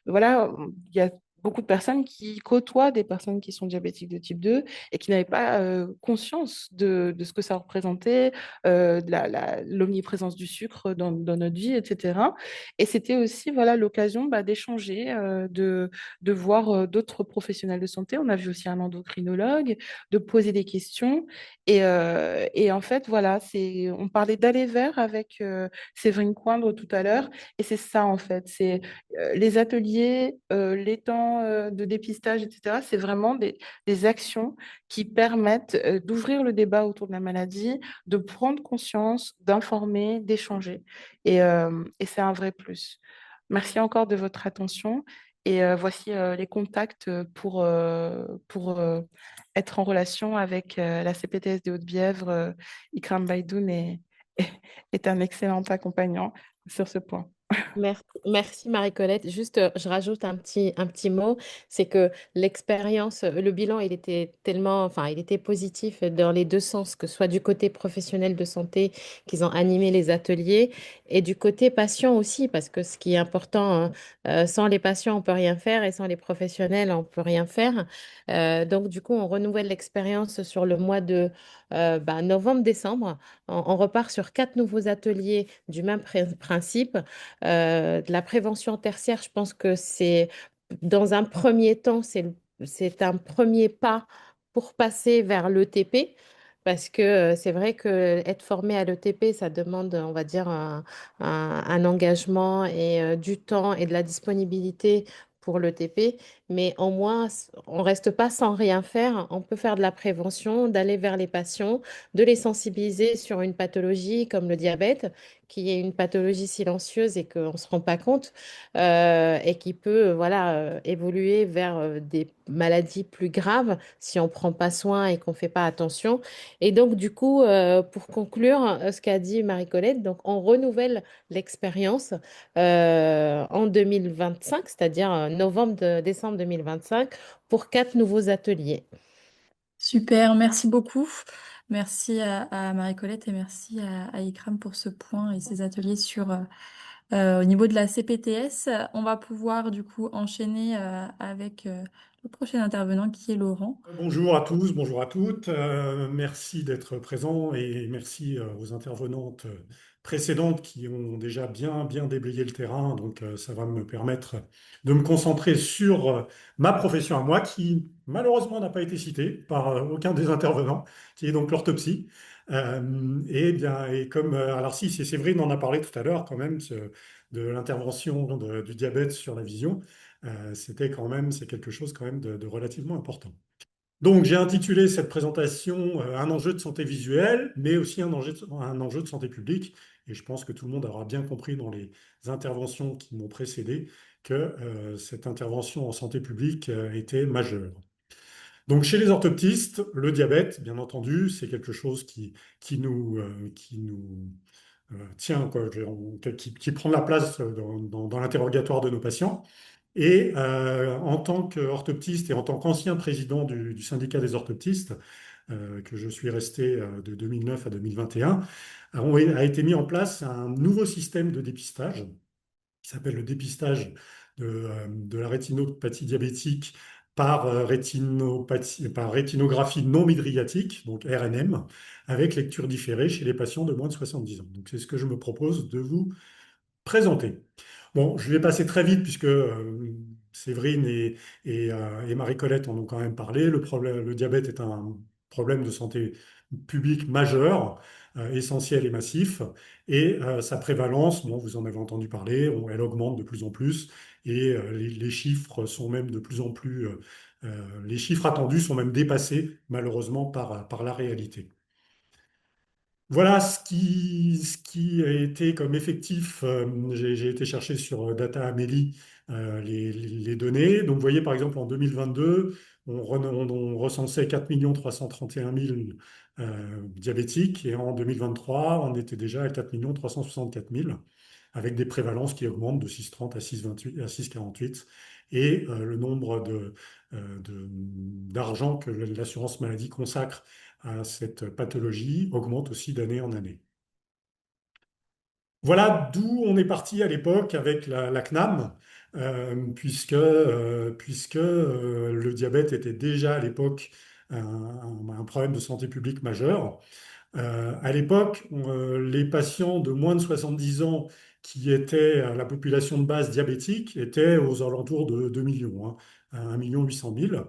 voilà, il y a beaucoup de personnes qui côtoient des personnes qui sont diabétiques de type 2 et qui n'avaient pas conscience de ce que ça représentait, de l'omniprésence du sucre dans notre vie, etc. Et c'était aussi voilà, l'occasion d'échanger, de voir d'autres professionnels de santé. On a vu aussi un endocrinologue, de poser des questions. Et en fait, voilà, on parlait d'aller vers avec Séverine Coindre tout à l'heure. Et c'est ça, en fait. C'est les ateliers, les temps de dépistage, etc., c'est vraiment des actions qui permettent d'ouvrir le débat autour de la maladie, de prendre conscience, d'informer, d'échanger. Et c'est un vrai plus. Merci encore de votre attention. Et voici les contacts pour être en relation avec la CPTS des Hautes-Bièvres. Ikram Baidoun est un excellent accompagnant sur ce point. Merci Marie-Colette. Juste, je rajoute un petit mot, c'est que l'expérience, le bilan, il était tellement, enfin, il était positif dans les deux sens, que ce soit du côté professionnel de santé, qu'ils ont animé les ateliers, et du côté patient aussi, parce que ce qui est important, hein, sans les patients, on peut rien faire, et sans les professionnels, on peut rien faire. Donc, du coup, on renouvelle l'expérience sur le mois de novembre-décembre. On repart sur 4 nouveaux ateliers du même principe. De la prévention tertiaire, je pense que c'est, dans un premier temps, c'est un premier pas pour passer vers l'ETP. Parce que c'est vrai que être formé à l'ETP, ça demande, on va dire, un engagement et du temps et de la disponibilité pour l'ETP. Mais au moins, on reste pas sans rien faire. On peut faire de la prévention, d'aller vers les patients, de les sensibiliser sur une pathologie comme le diabète, qui est une pathologie silencieuse et qu'on ne se rend pas compte, et qui peut voilà, évoluer vers des maladies plus graves si on ne prend pas soin et qu'on ne fait pas attention. Et donc, du coup, pour conclure ce qu'a dit Marie-Colette, donc on renouvelle l'expérience en 2025, c'est-à-dire novembre-décembre 2025, pour 4 nouveaux ateliers. Super, merci beaucoup. Merci à Marie-Colette et merci à Ikram pour ce point et ces ateliers au niveau de la CPTS. On va pouvoir du coup enchaîner avec le prochain intervenant qui est Laurent. Bonjour à tous, bonjour à toutes. Merci d'être présents et merci aux intervenantes précédentes qui ont déjà bien déblayé le terrain. Donc, ça va me permettre de me concentrer sur ma profession à moi, qui malheureusement n'a pas été citée par aucun des intervenants, qui est donc l'orthopsie. Et bien, et comme alors si, c'est Séverine en a parlé tout à l'heure quand même de l'intervention du diabète sur la vision. C'était quand même, c'est quelque chose quand même de relativement important. Donc, j'ai intitulé cette présentation Un enjeu de santé visuelle, mais aussi un enjeu de santé publique. Et je pense que tout le monde aura bien compris dans les interventions qui m'ont précédé que cette intervention en santé publique était majeure. Donc, chez les orthoptistes, le diabète, bien entendu, c'est quelque chose qui nous tient, quoi, qui prend la place dans l'interrogatoire de nos patients. Et en tant qu'orthoptiste et en tant qu'ancien président du syndicat des orthoptistes, que je suis resté de 2009 à 2021, a été mis en place un nouveau système de dépistage qui s'appelle le dépistage de la rétinopathie diabétique par rétinographie non midriatique, donc RNM, avec lecture différée chez les patients de moins de 70 ans. Donc c'est ce que je me propose de vous présenter. Bon, je vais passer très vite puisque Séverine et Marie-Colette en ont quand même parlé. Le diabète est un problème de santé publique majeur, essentiel et massif. Et sa prévalence, bon, vous en avez entendu parler, elle augmente de plus en plus. Et les chiffres sont même de plus en plus... les chiffres attendus sont même dépassés, malheureusement, par la réalité. Voilà ce qui a été comme effectif. J'ai été chercher sur Data Amélie les données. Donc, vous voyez, par exemple, en 2022, on recensait 4 331 000 diabétiques et en 2023, on était déjà à 4 364 000 avec des prévalences qui augmentent de 6,30 à 6,28 à 6,48 et le nombre d'argent que l'assurance maladie consacre à cette pathologie augmente aussi d'année en année. Voilà d'où on est parti à l'époque avec la CNAM. puisque le diabète était déjà à l'époque un problème de santé publique majeur. À l'époque, les patients de moins de 70 ans qui étaient la population de base diabétique étaient aux alentours de 2 millions, hein, 1 800 000.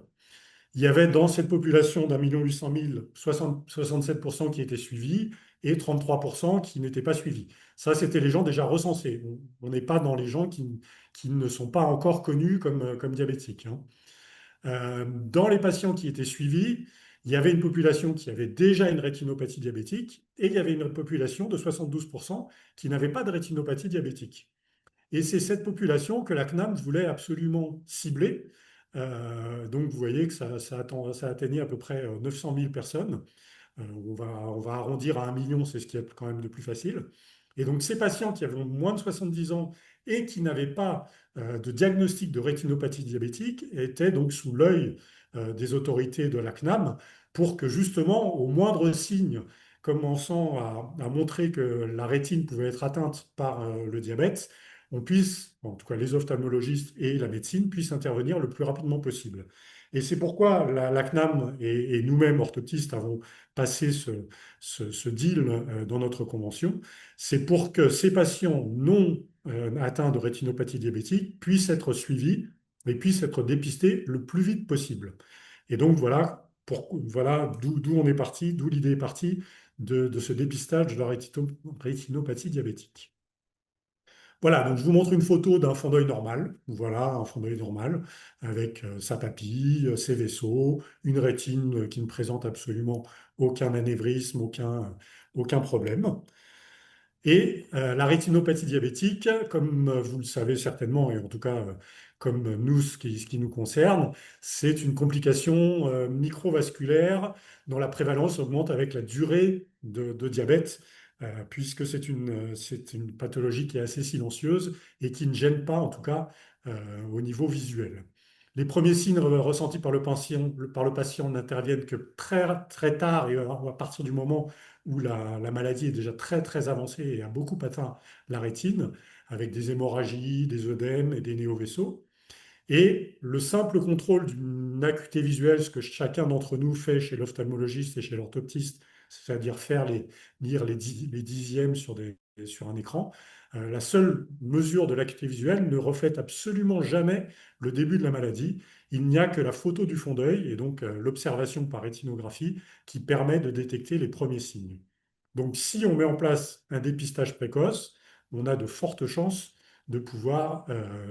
Il y avait dans cette population d'1 800 000, 67% qui étaient suivis et 33% qui n'étaient pas suivis. Ça, c'était les gens déjà recensés. On n'est pas dans les gens qui ne sont pas encore connus comme diabétiques, hein. Dans les patients qui étaient suivis, il y avait une population qui avait déjà une rétinopathie diabétique et il y avait une population de 72% qui n'avait pas de rétinopathie diabétique. Et c'est cette population que la CNAM voulait absolument cibler. Donc vous voyez que ça atteignait à peu près 900 000 personnes. On va arrondir à 1 million, c'est ce qui est quand même le plus facile. Et donc ces patients qui avaient moins de 70 ans et qui n'avaient pas de diagnostic de rétinopathie diabétique étaient donc sous l'œil des autorités de la CNAM pour que justement, au moindre signe commençant à montrer que la rétine pouvait être atteinte par le diabète, on puisse, en tout cas les ophtalmologistes et la médecine, puissent intervenir le plus rapidement possible. Et c'est pourquoi la CNAM et nous-mêmes, orthoptistes, avons passé ce deal dans notre convention. C'est pour que ces patients non atteints de rétinopathie diabétique puissent être suivis et puissent être dépistés le plus vite possible. Et donc voilà d'où on est parti, d'où l'idée est partie de ce dépistage de la rétinopathie diabétique. Voilà, donc je vous montre une photo d'un fond d'œil normal. Voilà, un fond d'œil normal avec sa papille, ses vaisseaux, une rétine qui ne présente absolument aucun anévrisme, aucun problème. Et la rétinopathie diabétique, comme vous le savez certainement, et en tout cas comme nous, ce qui nous concerne, c'est une complication microvasculaire dont la prévalence augmente avec la durée de diabète, puisque c'est une pathologie qui est assez silencieuse et qui ne gêne pas, en tout cas au niveau visuel. Les premiers signes ressentis par le patient n'interviennent que très, très tard et à partir du moment où la maladie est déjà très très avancée et a beaucoup atteint la rétine, avec des hémorragies, des œdèmes et des néovaisseaux. Et le simple contrôle d'une acuité visuelle, ce que chacun d'entre nous fait chez l'ophtalmologiste et chez l'orthoptiste, c'est-à-dire lire les dixièmes sur un écran, la seule mesure de l'acuité visuelle ne reflète absolument jamais le début de la maladie. Il n'y a que la photo du fond d'œil et donc l'observation par rétinographie qui permet de détecter les premiers signes. Donc si on met en place un dépistage précoce, on a de fortes chances de pouvoir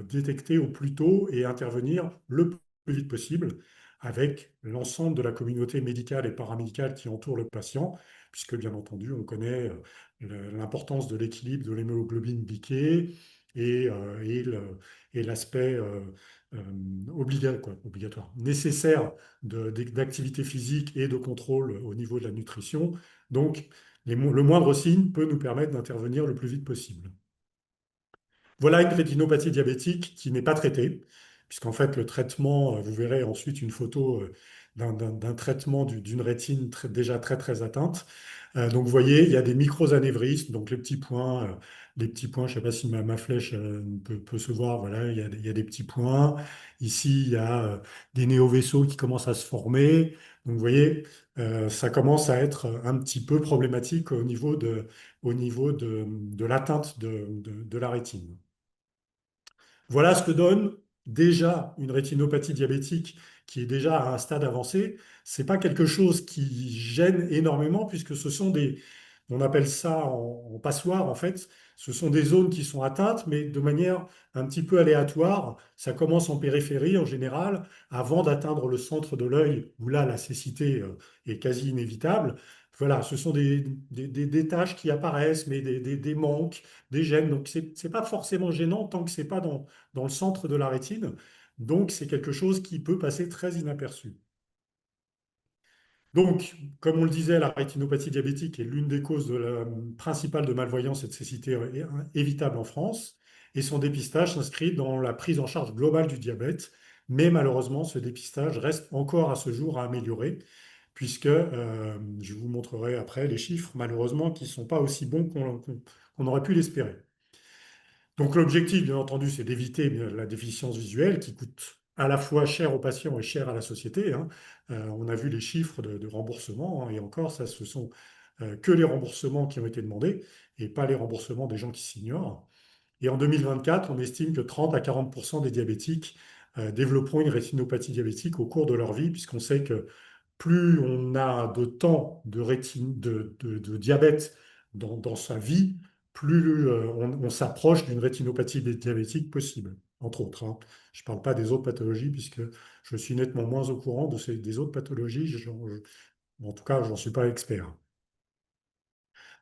détecter au plus tôt et intervenir le plus vite possible avec l'ensemble de la communauté médicale et paramédicale qui entoure le patient, puisque bien entendu, on connaît l'importance de l'équilibre de l'hémoglobine glyquée et l'aspect obligatoire, nécessaire d'activité physique et de contrôle au niveau de la nutrition. Donc, le moindre signe peut nous permettre d'intervenir le plus vite possible. Voilà une rétinopathie diabétique qui n'est pas traitée, puisqu'en fait le traitement, vous verrez ensuite une photo d'un traitement d'une rétine déjà très très atteinte. Donc vous voyez, il y a des microanévrismes, donc les petits points, je ne sais pas si ma flèche peut se voir, voilà, il y a des petits points. Ici, il y a des néovaisseaux qui commencent à se former. Donc vous voyez, ça commence à être un petit peu problématique au niveau de l'atteinte de la rétine. Voilà ce que donne déjà une rétinopathie diabétique qui est déjà à un stade avancé. Ce n'est pas quelque chose qui gêne énormément puisque on appelle ça en passoire en fait, ce sont des zones qui sont atteintes mais de manière un petit peu aléatoire. Ça commence en périphérie en général avant d'atteindre le centre de l'œil où là la cécité est quasi inévitable. Voilà, ce sont des taches qui apparaissent, mais des manques, des gènes. Donc, ce n'est pas forcément gênant tant que ce n'est pas dans le centre de la rétine. Donc, c'est quelque chose qui peut passer très inaperçu. Donc, comme on le disait, la rétinopathie diabétique est l'une des causes principales de malvoyance et de cécité évitable en France. Et son dépistage s'inscrit dans la prise en charge globale du diabète. Mais malheureusement, ce dépistage reste encore à ce jour à améliorer, puisque je vous montrerai après les chiffres, malheureusement, qui ne sont pas aussi bons qu'on aurait pu l'espérer. Donc l'objectif, bien entendu, c'est d'éviter la déficience visuelle qui coûte à la fois cher aux patients et cher à la société, hein. On a vu les chiffres de remboursement, hein, et encore, ça, ce sont que les remboursements qui ont été demandés et pas les remboursements des gens qui s'ignorent. Et en 2024, on estime que 30 à 40% des diabétiques développeront une rétinopathie diabétique au cours de leur vie, puisqu'on sait que plus on a de temps de diabète dans sa vie, plus on s'approche d'une rétinopathie diabétique possible, entre autres, hein. Je ne parle pas des autres pathologies, puisque je suis nettement moins au courant des autres pathologies. En tout cas, je n'en suis pas expert.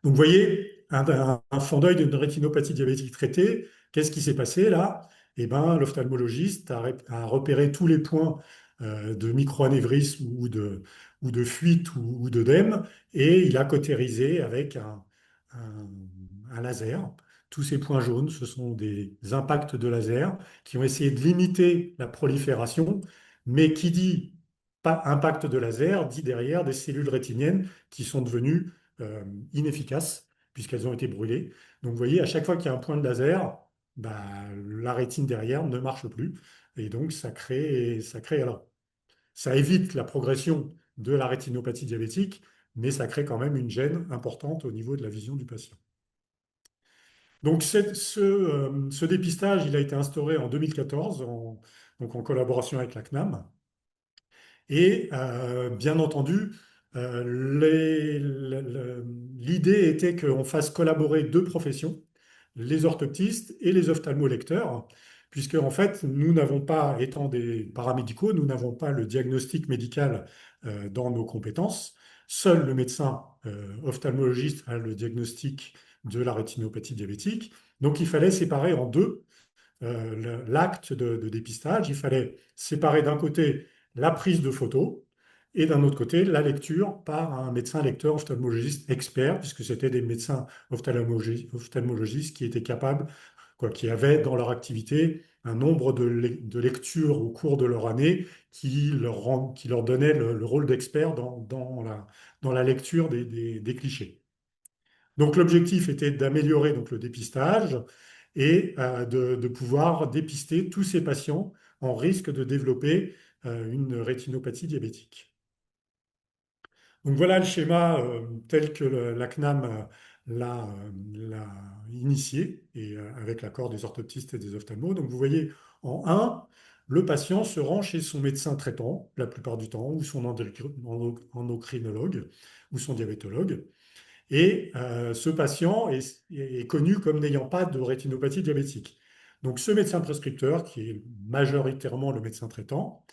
Donc, vous voyez, un fond d'œil d'une rétinopathie diabétique traitée, qu'est-ce qui s'est passé là? Eh ben, l'ophtalmologiste a repéré tous les points de microanévrisme ou de fuite ou d'œdème, et il a cautérisé avec un- un laser. Tous ces points jaunes, ce sont des impacts de laser qui ont essayé de limiter la prolifération, mais qui dit pas impact de laser, dit derrière des cellules rétiniennes qui sont devenues euh, inefficaces puisqu'elles ont été brûlées. Donc vous voyez, à chaque fois qu'il y a un point de laser, bah, la rétine derrière ne marche plus. Et donc alors, ça évite la progression de la rétinopathie diabétique, mais ça crée quand même une gêne importante au niveau de la vision du patient. Donc ce dépistage, il a été instauré en 2014, donc en collaboration avec la CNAM. Et bien entendu, l'idée était qu'on fasse collaborer deux professions, les orthoptistes et les ophtalmolecteurs, puisque en fait, nous n'avons pas, étant des paramédicaux, nous n'avons pas le diagnostic médical dans nos compétences. Seul le médecin ophtalmologiste a le diagnostic de la rétinopathie diabétique. Donc il fallait séparer en deux l'acte de dépistage. Il fallait séparer d'un côté la prise de photos et d'un autre côté la lecture par un médecin lecteur ophtalmologiste expert, puisque c'était des médecins ophtalmologistes qui étaient capables, quoi, qui avaient dans leur activité un nombre de lectures au cours de leur année qui leur donnait le rôle d'expert dans la lecture des clichés. Donc l'objectif était d'améliorer donc le dépistage et de pouvoir dépister tous ces patients en risque de développer une rétinopathie diabétique. Donc voilà le schéma tel que la CNAM l'a initié et avec l'accord des orthoptistes et des ophtalmos. Donc vous voyez en 1, le patient se rend chez son médecin traitant la plupart du temps, ou son endocrinologue ou son diabétologue. Et ce patient est connu comme n'ayant pas de rétinopathie diabétique. Donc ce médecin prescripteur, qui est majoritairement le médecin traitant,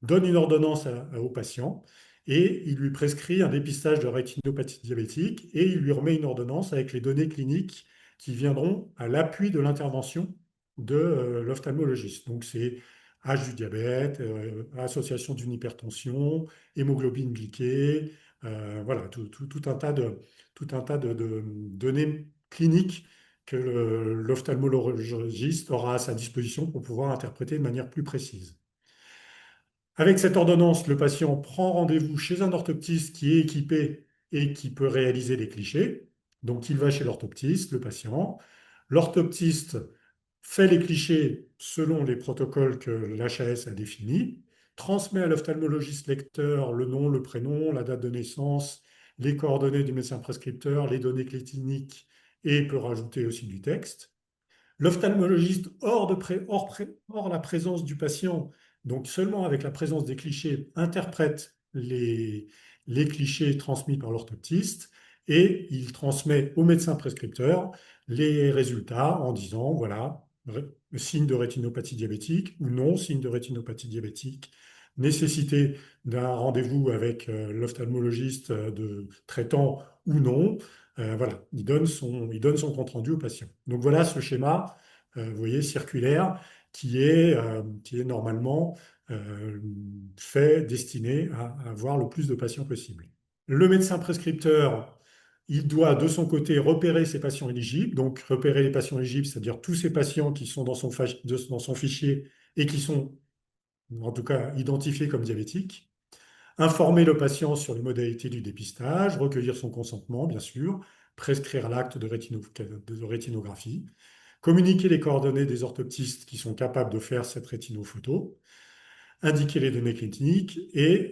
donne une ordonnance au patient et il lui prescrit un dépistage de rétinopathie diabétique et il lui remet une ordonnance avec les données cliniques qui viendront à l'appui de l'intervention de l'ophtalmologiste. Donc c'est âge du diabète, association d'une hypertension, hémoglobine glyquée, voilà, tout un tas de données cliniques que l'ophtalmologiste aura à sa disposition pour pouvoir interpréter de manière plus précise. Avec cette ordonnance, le patient prend rendez-vous chez un orthoptiste qui est équipé et qui peut réaliser des clichés. Donc il va chez l'orthoptiste, le patient. L'orthoptiste fait les clichés selon les protocoles que l'HAS a définis, transmet à l'ophtalmologiste lecteur le nom, le prénom, la date de naissance, les coordonnées du médecin prescripteur, les données cliniques et peut rajouter aussi du texte. L'ophtalmologiste, hors la présence du patient, donc seulement avec la présence des clichés, interprète les clichés transmis par l'orthoptiste et il transmet au médecin prescripteur les résultats en disant, voilà, signe de rétinopathie diabétique ou non, signe de rétinopathie diabétique, nécessité d'un rendez-vous avec l'ophtalmologiste de traitant ou non. Voilà, il donne son compte-rendu au patient. Donc voilà ce schéma, vous voyez, circulaire, qui est normalement fait, destiné à avoir le plus de patients possible. Le médecin prescripteur, il doit de son côté repérer ses patients éligibles. Donc repérer les patients éligibles, c'est-à-dire tous ces patients qui sont dans son fichier et qui sont en tout cas identifiés comme diabétiques. Informer le patient sur les modalités du dépistage, recueillir son consentement, bien sûr, prescrire l'acte de rétinographie, communiquer les coordonnées des orthoptistes qui sont capables de faire cette rétinophoto, indiquer les données cliniques et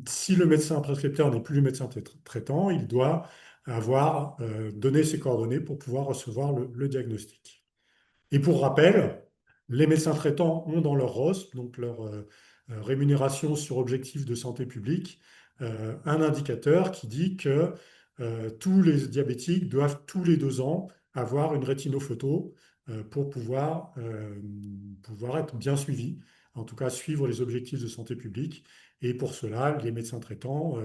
si le médecin prescripteur n'est plus le médecin traitant, il doit avoir donné ses coordonnées pour pouvoir recevoir le diagnostic. Et pour rappel, les médecins traitants ont dans leur ROS, donc leur rémunération sur objectif de santé publique, un indicateur qui dit que tous les diabétiques doivent tous les 2 ans avoir une rétinophoto pour pouvoir être bien suivis, en tout cas suivre les objectifs de santé publique. Et pour cela, les médecins traitants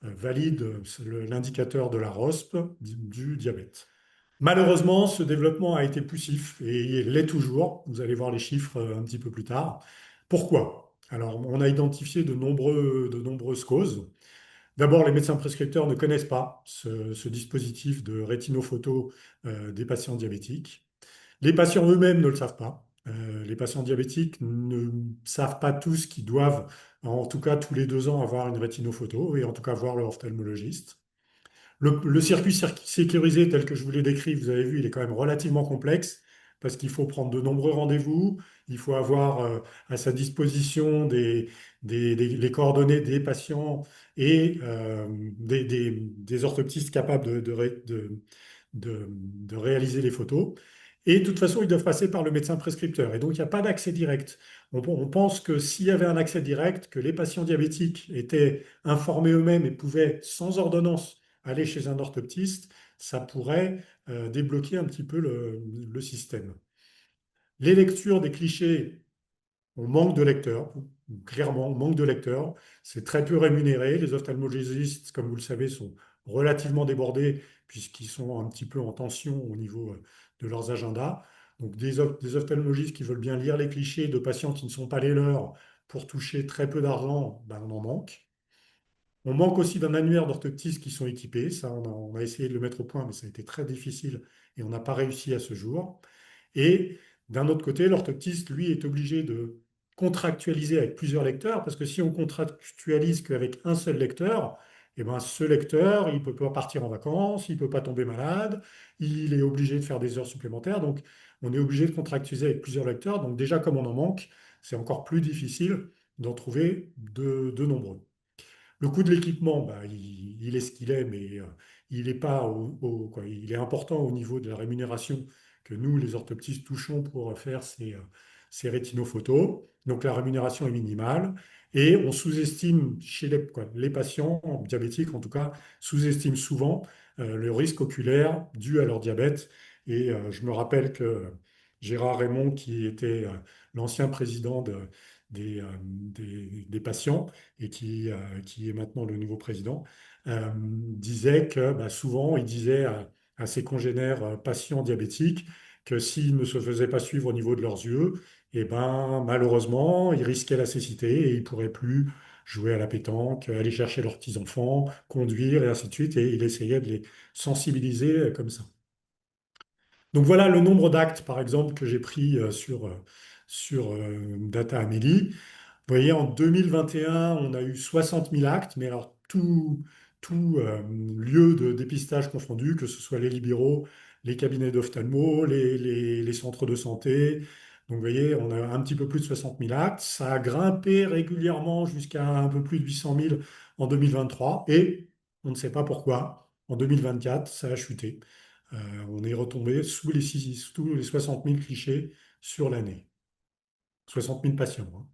valident l'indicateur de la ROSP du diabète. Malheureusement, ce développement a été poussif et il l'est toujours. Vous allez voir les chiffres un petit peu plus tard. Pourquoi? Alors, on a identifié de nombreuses causes. D'abord, les médecins prescripteurs ne connaissent pas ce dispositif de rétinophoto des patients diabétiques. Les patients eux-mêmes ne le savent pas. Les patients diabétiques ne savent pas tous qu'ils doivent, en tout cas tous les 2 ans, avoir une rétinophoto et en tout cas voir leur ophtalmologiste. Le circuit sécurisé tel que je vous l'ai décrit, vous avez vu, il est quand même relativement complexe parce qu'il faut prendre de nombreux rendez-vous, il faut avoir à sa disposition les coordonnées des patients et des orthoptistes capables de réaliser les photos. Et de toute façon, ils doivent passer par le médecin prescripteur. Et donc, il n'y a pas d'accès direct. On pense que s'il y avait un accès direct, que les patients diabétiques étaient informés eux-mêmes et pouvaient, sans ordonnance, aller chez un orthoptiste, ça pourrait débloquer un petit peu le système. Les lectures des clichés, on manque de lecteurs, clairement, on manque de lecteurs. C'est très peu rémunéré. Les ophtalmologistes, comme vous le savez, sont relativement débordés puisqu'ils sont un petit peu en tension au niveau de leurs agendas. Donc des ophtalmologistes qui veulent bien lire les clichés de patients qui ne sont pas les leurs pour toucher très peu d'argent, ben, on en manque. On manque aussi d'un annuaire d'orthoptistes qui sont équipés. Ça, on a essayé de le mettre au point, mais ça a été très difficile et on n'a pas réussi à ce jour. Et d'un autre côté, l'orthoptiste, lui, est obligé de contractualiser avec plusieurs lecteurs, parce que si on contractualise qu'avec un seul lecteur, eh ben, ce lecteur, il ne peut pas partir en vacances, il ne peut pas tomber malade, il est obligé de faire des heures supplémentaires. Donc, on est obligé de contractualiser avec plusieurs lecteurs. Donc, déjà, comme on en manque, c'est encore plus difficile d'en trouver de nombreux. Le coût de l'équipement, bah, il est ce qu'il est, mais il est pas quoi, il est important au niveau de la rémunération que nous, les orthoptistes, touchons pour faire ces rétinophotos. Donc la rémunération est minimale et on sous-estime chez les patients diabétiques, en tout cas, sous-estiment souvent le risque oculaire dû à leur diabète. Et je me rappelle que Gérard Raymond, qui était l'ancien président des patients, et qui est maintenant le nouveau président, disait que bah, souvent, il disait à ses congénères patients diabétiques que s'ils ne se faisaient pas suivre au niveau de leurs yeux, et ben, malheureusement, ils risquaient la cécité et ils ne pourraient plus jouer à la pétanque, aller chercher leurs petits-enfants, conduire et ainsi de suite. Et il essayait de les sensibiliser comme ça. Donc voilà le nombre d'actes, par exemple, que j'ai pris sur Data Amélie. Vous voyez, en 2021, on a eu 60 000 actes, mais alors tout lieu de dépistage confondu, que ce soit les libéraux, les cabinets d'ophtalmo, les centres de santé. Donc vous voyez, on a un petit peu plus de 60 000 actes. Ça a grimpé régulièrement jusqu'à un peu plus de 800 000 en 2023 et on ne sait pas pourquoi. En 2024, ça a chuté. On est retombé sous les 60 000 clichés sur l'année. 60 000 patients, hein.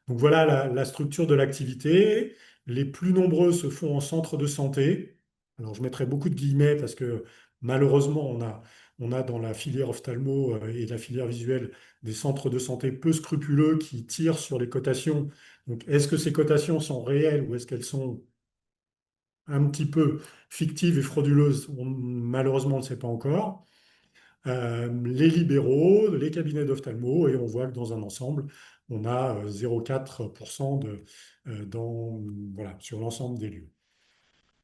Donc voilà la structure de l'activité. Les plus nombreux se font en centre de santé. Alors je mettrai beaucoup de guillemets parce que malheureusement on a dans la filière ophtalmo et la filière visuelle des centres de santé peu scrupuleux qui tirent sur les cotations. Donc est-ce que ces cotations sont réelles ou est-ce qu'elles sont un petit peu fictives et frauduleuses? Malheureusement on ne sait pas encore. Les libéraux, les cabinets d'ophtalmo, et on voit que dans un ensemble, on a 0,4% voilà, sur l'ensemble des lieux.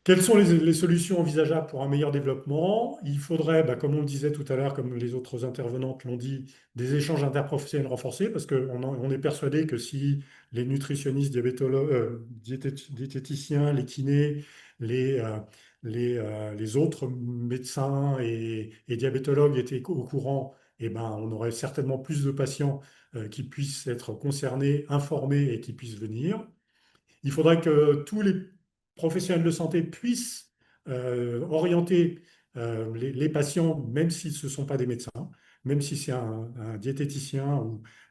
Quelles sont les solutions envisageables pour un meilleur développement? Il faudrait, bah, comme on le disait tout à l'heure, comme les autres intervenantes l'ont dit, des échanges interprofessionnels renforcés, parce qu'on est persuadé que si les nutritionnistes, diététiciens, les kinés, les, euh, les autres médecins et diabétologues étaient au courant eh ben, on aurait certainement plus de patients qui puissent être concernés, informés et qui puissent venir. Il faudrait que tous les professionnels de santé puissent orienter les patients, même si ce ne sont pas des médecins, même si c'est un diététicien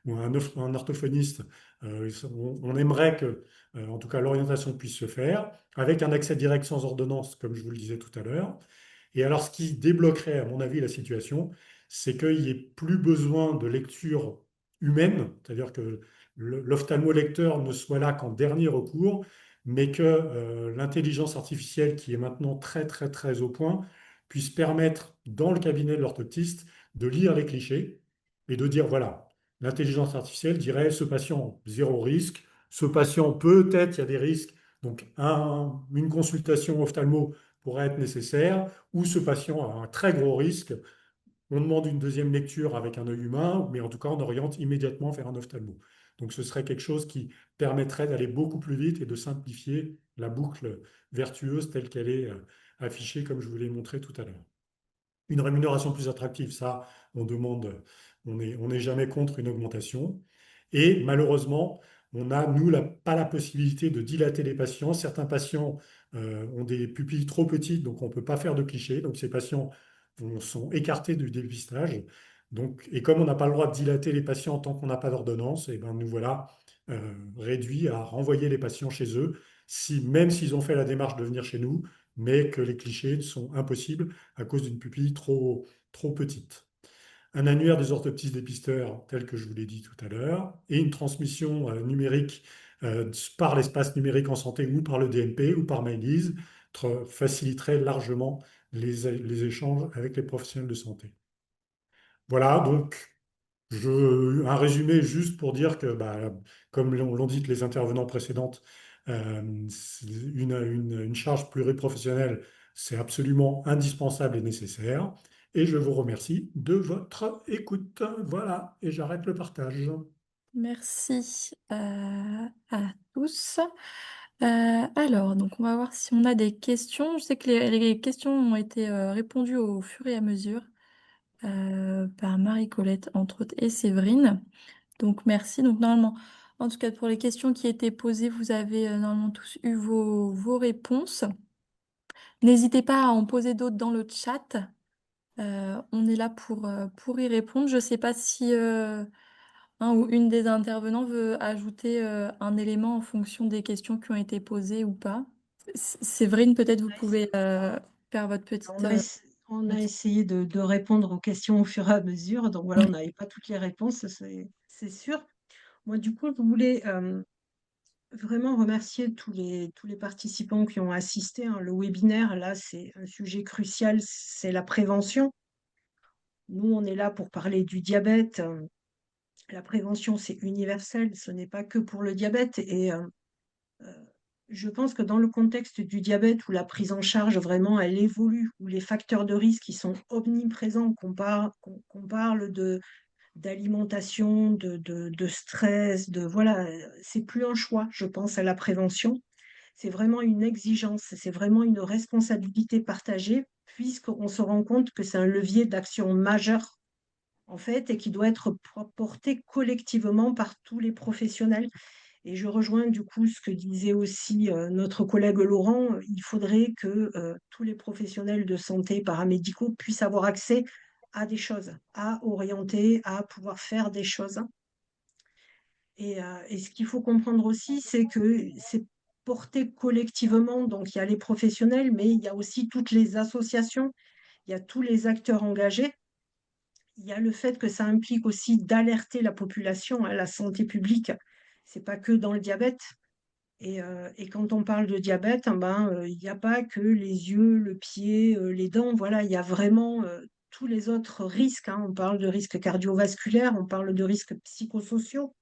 ou un orthophoniste. On aimerait que, en tout cas, l'orientation puisse se faire avec un accès direct sans ordonnance, comme je vous le disais tout à l'heure. Et alors, ce qui débloquerait, à mon avis, la situation, c'est qu'il n'y ait plus besoin de lecture humaine, c'est-à-dire que l'ophtalmolecteur ne soit là qu'en dernier recours, mais que l'intelligence artificielle, qui est maintenant très, très, très au point, puisse permettre, dans le cabinet de l'orthoptiste, de lire les clichés et de dire, voilà, l'intelligence artificielle dirait, ce patient, zéro risque, ce patient, peut-être, il y a des risques, donc une consultation ophtalmo pourrait être nécessaire, ou ce patient a un très gros risque, on demande une deuxième lecture avec un œil humain, mais en tout cas, on oriente immédiatement vers un ophtalmo. Donc, ce serait quelque chose qui permettrait d'aller beaucoup plus vite et de simplifier la boucle vertueuse telle qu'elle est affichée, comme je vous l'ai montré tout à l'heure. Une rémunération plus attractive, ça, on demande, on n'est jamais contre une augmentation. Et malheureusement, on n'a, nous, pas la possibilité de dilater les patients. Certains patients ont des pupilles trop petites, donc on ne peut pas faire de clichés. Donc ces patients sont écartés du dépistage. Donc, et comme on n'a pas le droit de dilater les patients tant qu'on n'a pas d'ordonnance, et ben nous voilà réduits à renvoyer les patients chez eux, même s'ils ont fait la démarche de venir chez nous, mais que les clichés sont impossibles à cause d'une pupille trop petite. Un annuaire des orthoptistes dépisteurs, tel que je vous l'ai dit tout à l'heure, et une transmission numérique par l'espace numérique en santé ou par le DMP ou par MyLise faciliterait largement les échanges avec les professionnels de santé. Voilà, donc un résumé juste pour dire que, bah, comme l'ont dit les intervenants précédentes, une charge pluriprofessionnelle, c'est absolument indispensable et nécessaire. Et je vous remercie de votre écoute. Voilà, et j'arrête le partage. Merci à tous. Alors, donc on va voir si on a des questions. Je sais que les questions ont été répondues au fur et à mesure par Marie-Colette, entre autres, et Séverine. Donc merci. Donc normalement, en tout cas pour les questions qui étaient posées, vous avez normalement tous eu vos réponses. N'hésitez pas à en poser d'autres dans le chat. On est là pour y répondre. Je ne sais pas si un ou une des intervenants veut ajouter un élément en fonction des questions qui ont été posées ou pas. Séverine, peut-être vous pouvez faire votre petite... On a essayé de répondre aux questions au fur et à mesure, donc voilà, on n'avait pas toutes les réponses, c'est sûr. Moi, du coup, je voulais vraiment remercier tous les participants qui ont assisté, hein. Le webinaire, là, c'est un sujet crucial, c'est la prévention. Nous, on est là pour parler du diabète. La prévention, c'est universel, ce n'est pas que pour le diabète. Et je pense que dans le contexte du diabète, où la prise en charge vraiment, elle évolue, où les facteurs de risque qui sont omniprésents, qu'on parle d'alimentation, de stress, voilà, c'est plus un choix, je pense, à la prévention. C'est vraiment une exigence, c'est vraiment une responsabilité partagée, puisqu'on se rend compte que c'est un levier d'action majeur, en fait, et qui doit être porté collectivement par tous les professionnels. Et je rejoins du coup ce que disait aussi notre collègue Laurent, il faudrait que tous les professionnels de santé paramédicaux puissent avoir accès à des choses, à orienter, à pouvoir faire des choses. Et ce qu'il faut comprendre aussi, c'est que c'est porté collectivement, donc il y a les professionnels, mais il y a aussi toutes les associations, il y a tous les acteurs engagés. Il y a le fait que ça implique aussi d'alerter la population à la santé publique. C'est pas que dans le diabète. Et quand on parle de diabète, hein, il n'y a pas que les yeux, le pied, les dents. Voilà, il y a vraiment tous les autres risques, hein. On parle de risques cardiovasculaires, on parle de risques psychosociaux,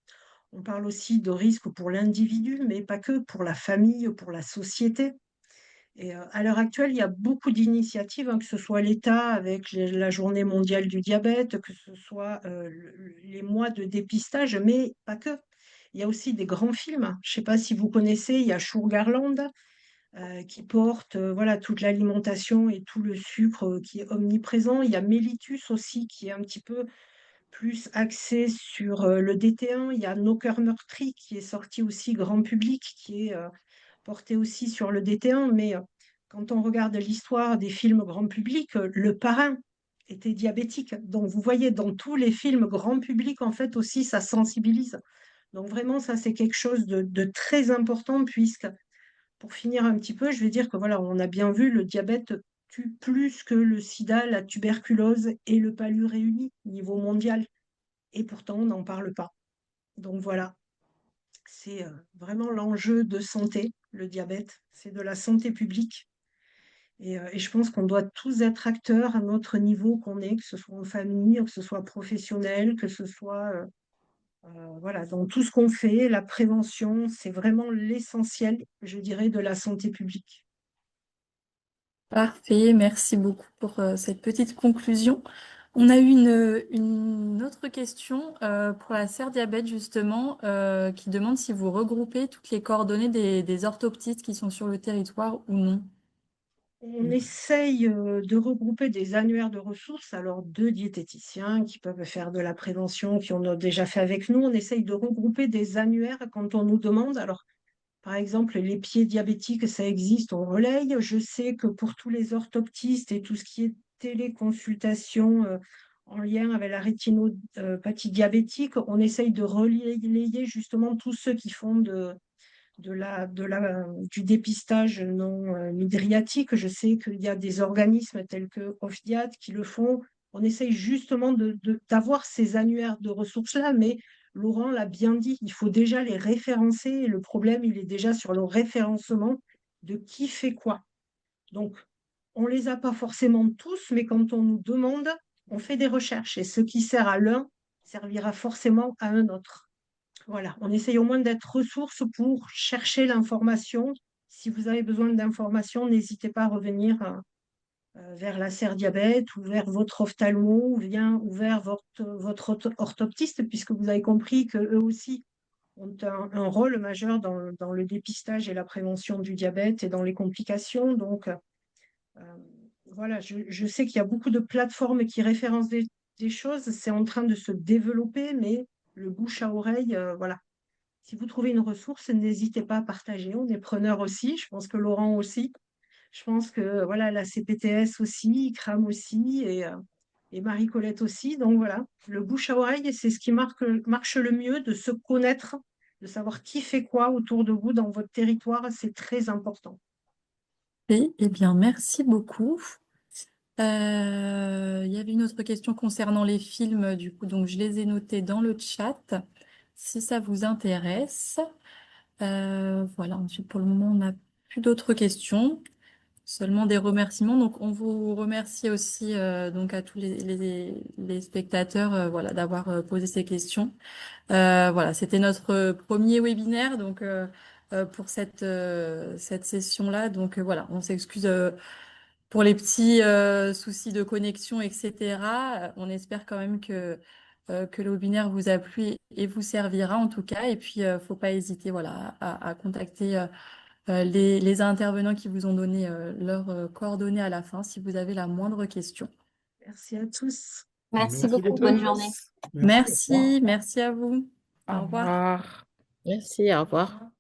on parle aussi de risques pour l'individu, mais pas que, pour la famille, pour la société. Et à l'heure actuelle, il y a beaucoup d'initiatives, hein, que ce soit l'État avec la Journée mondiale du diabète, que ce soit les mois de dépistage, mais pas que. Il y a aussi des grands films. Je ne sais pas si vous connaissez, il y a Sugarland qui porte voilà, toute l'alimentation et tout le sucre qui est omniprésent. Il y a Mellitus aussi, qui est un petit peu plus axé sur le DT1. Il y a Nos cœurs meurtris, qui est sorti aussi grand public, qui est porté aussi sur le DT1. Mais quand on regarde l'histoire des films grand public, le parrain était diabétique. Donc vous voyez, dans tous les films grand public, en fait aussi, ça sensibilise. Donc vraiment, ça, c'est quelque chose de très important, puisque pour finir un petit peu, je vais dire que voilà, on a bien vu, le diabète tue plus que le sida, la tuberculose et le palu réunis au niveau mondial. Et pourtant, on n'en parle pas. Donc voilà, c'est vraiment l'enjeu de santé, le diabète. C'est de la santé publique. Et je pense qu'on doit tous être acteurs à notre niveau qu'on est, que ce soit en famille, que ce soit professionnel, que ce soit voilà, dans tout ce qu'on fait, la prévention, c'est vraiment l'essentiel, je dirais, de la santé publique. Parfait, merci beaucoup pour cette petite conclusion. On a eu une autre question pour la serre diabète justement qui demande si vous regroupez toutes les coordonnées des orthoptistes qui sont sur le territoire ou non. On essaye de regrouper des annuaires de ressources, alors deux diététiciens qui peuvent faire de la prévention, qui en ont déjà fait avec nous. On essaye de regrouper des annuaires quand on nous demande. Alors, par exemple, les pieds diabétiques, ça existe, on relaye. Je sais que pour tous les orthoptistes et tout ce qui est téléconsultation en lien avec la rétinopathie diabétique, on essaye de relayer justement tous ceux qui font du dépistage non mydriatique. Je sais qu'il y a des organismes tels que OFDIAT qui le font. On essaye justement d'avoir ces annuaires de ressources-là, mais Laurent l'a bien dit, il faut déjà les référencer. Et le problème, il est déjà sur le référencement de qui fait quoi. Donc, on ne les a pas forcément tous, mais quand on nous demande, on fait des recherches. Et ce qui sert à l'un servira forcément à un autre. Voilà, on essaye au moins d'être ressource pour chercher l'information. Si vous avez besoin d'informations, n'hésitez pas à revenir vers la serre diabète ou vers votre ophtalmo ou vers votre orthoptiste, puisque vous avez compris qu'eux aussi ont un rôle majeur dans le dépistage et la prévention du diabète et dans les complications. Donc, voilà, je sais qu'il y a beaucoup de plateformes qui référencent des choses. C'est en train de se développer, mais le bouche à oreille, voilà. Si vous trouvez une ressource, n'hésitez pas à partager. On est preneur aussi. Je pense que Laurent aussi. Je pense que voilà, la CPTS aussi, ICRAM aussi et Marie-Colette aussi. Donc voilà, le bouche à oreille, c'est ce qui marche le mieux, de se connaître, de savoir qui fait quoi autour de vous dans votre territoire. C'est très important. Et, eh bien, merci beaucoup. Il y avait une autre question concernant les films, du coup, donc je les ai notés dans le chat, si ça vous intéresse. Voilà, ensuite, pour le moment, on n'a plus d'autres questions, seulement des remerciements. Donc, on vous remercie aussi donc à tous les spectateurs voilà, d'avoir posé ces questions. Voilà, c'était notre premier webinaire donc, pour cette session-là. Donc, voilà, on s'excuse pour les petits soucis de connexion, etc. On espère quand même que le webinaire vous a plu et vous servira en tout cas. Et puis, faut pas hésiter voilà, à contacter les intervenants qui vous ont donné leurs coordonnées à la fin si vous avez la moindre question. Merci à tous. Merci Merci beaucoup. beaucoup. Bonne journée. Merci. Au revoir. Merci à vous. Au Au revoir. revoir. Merci, au revoir.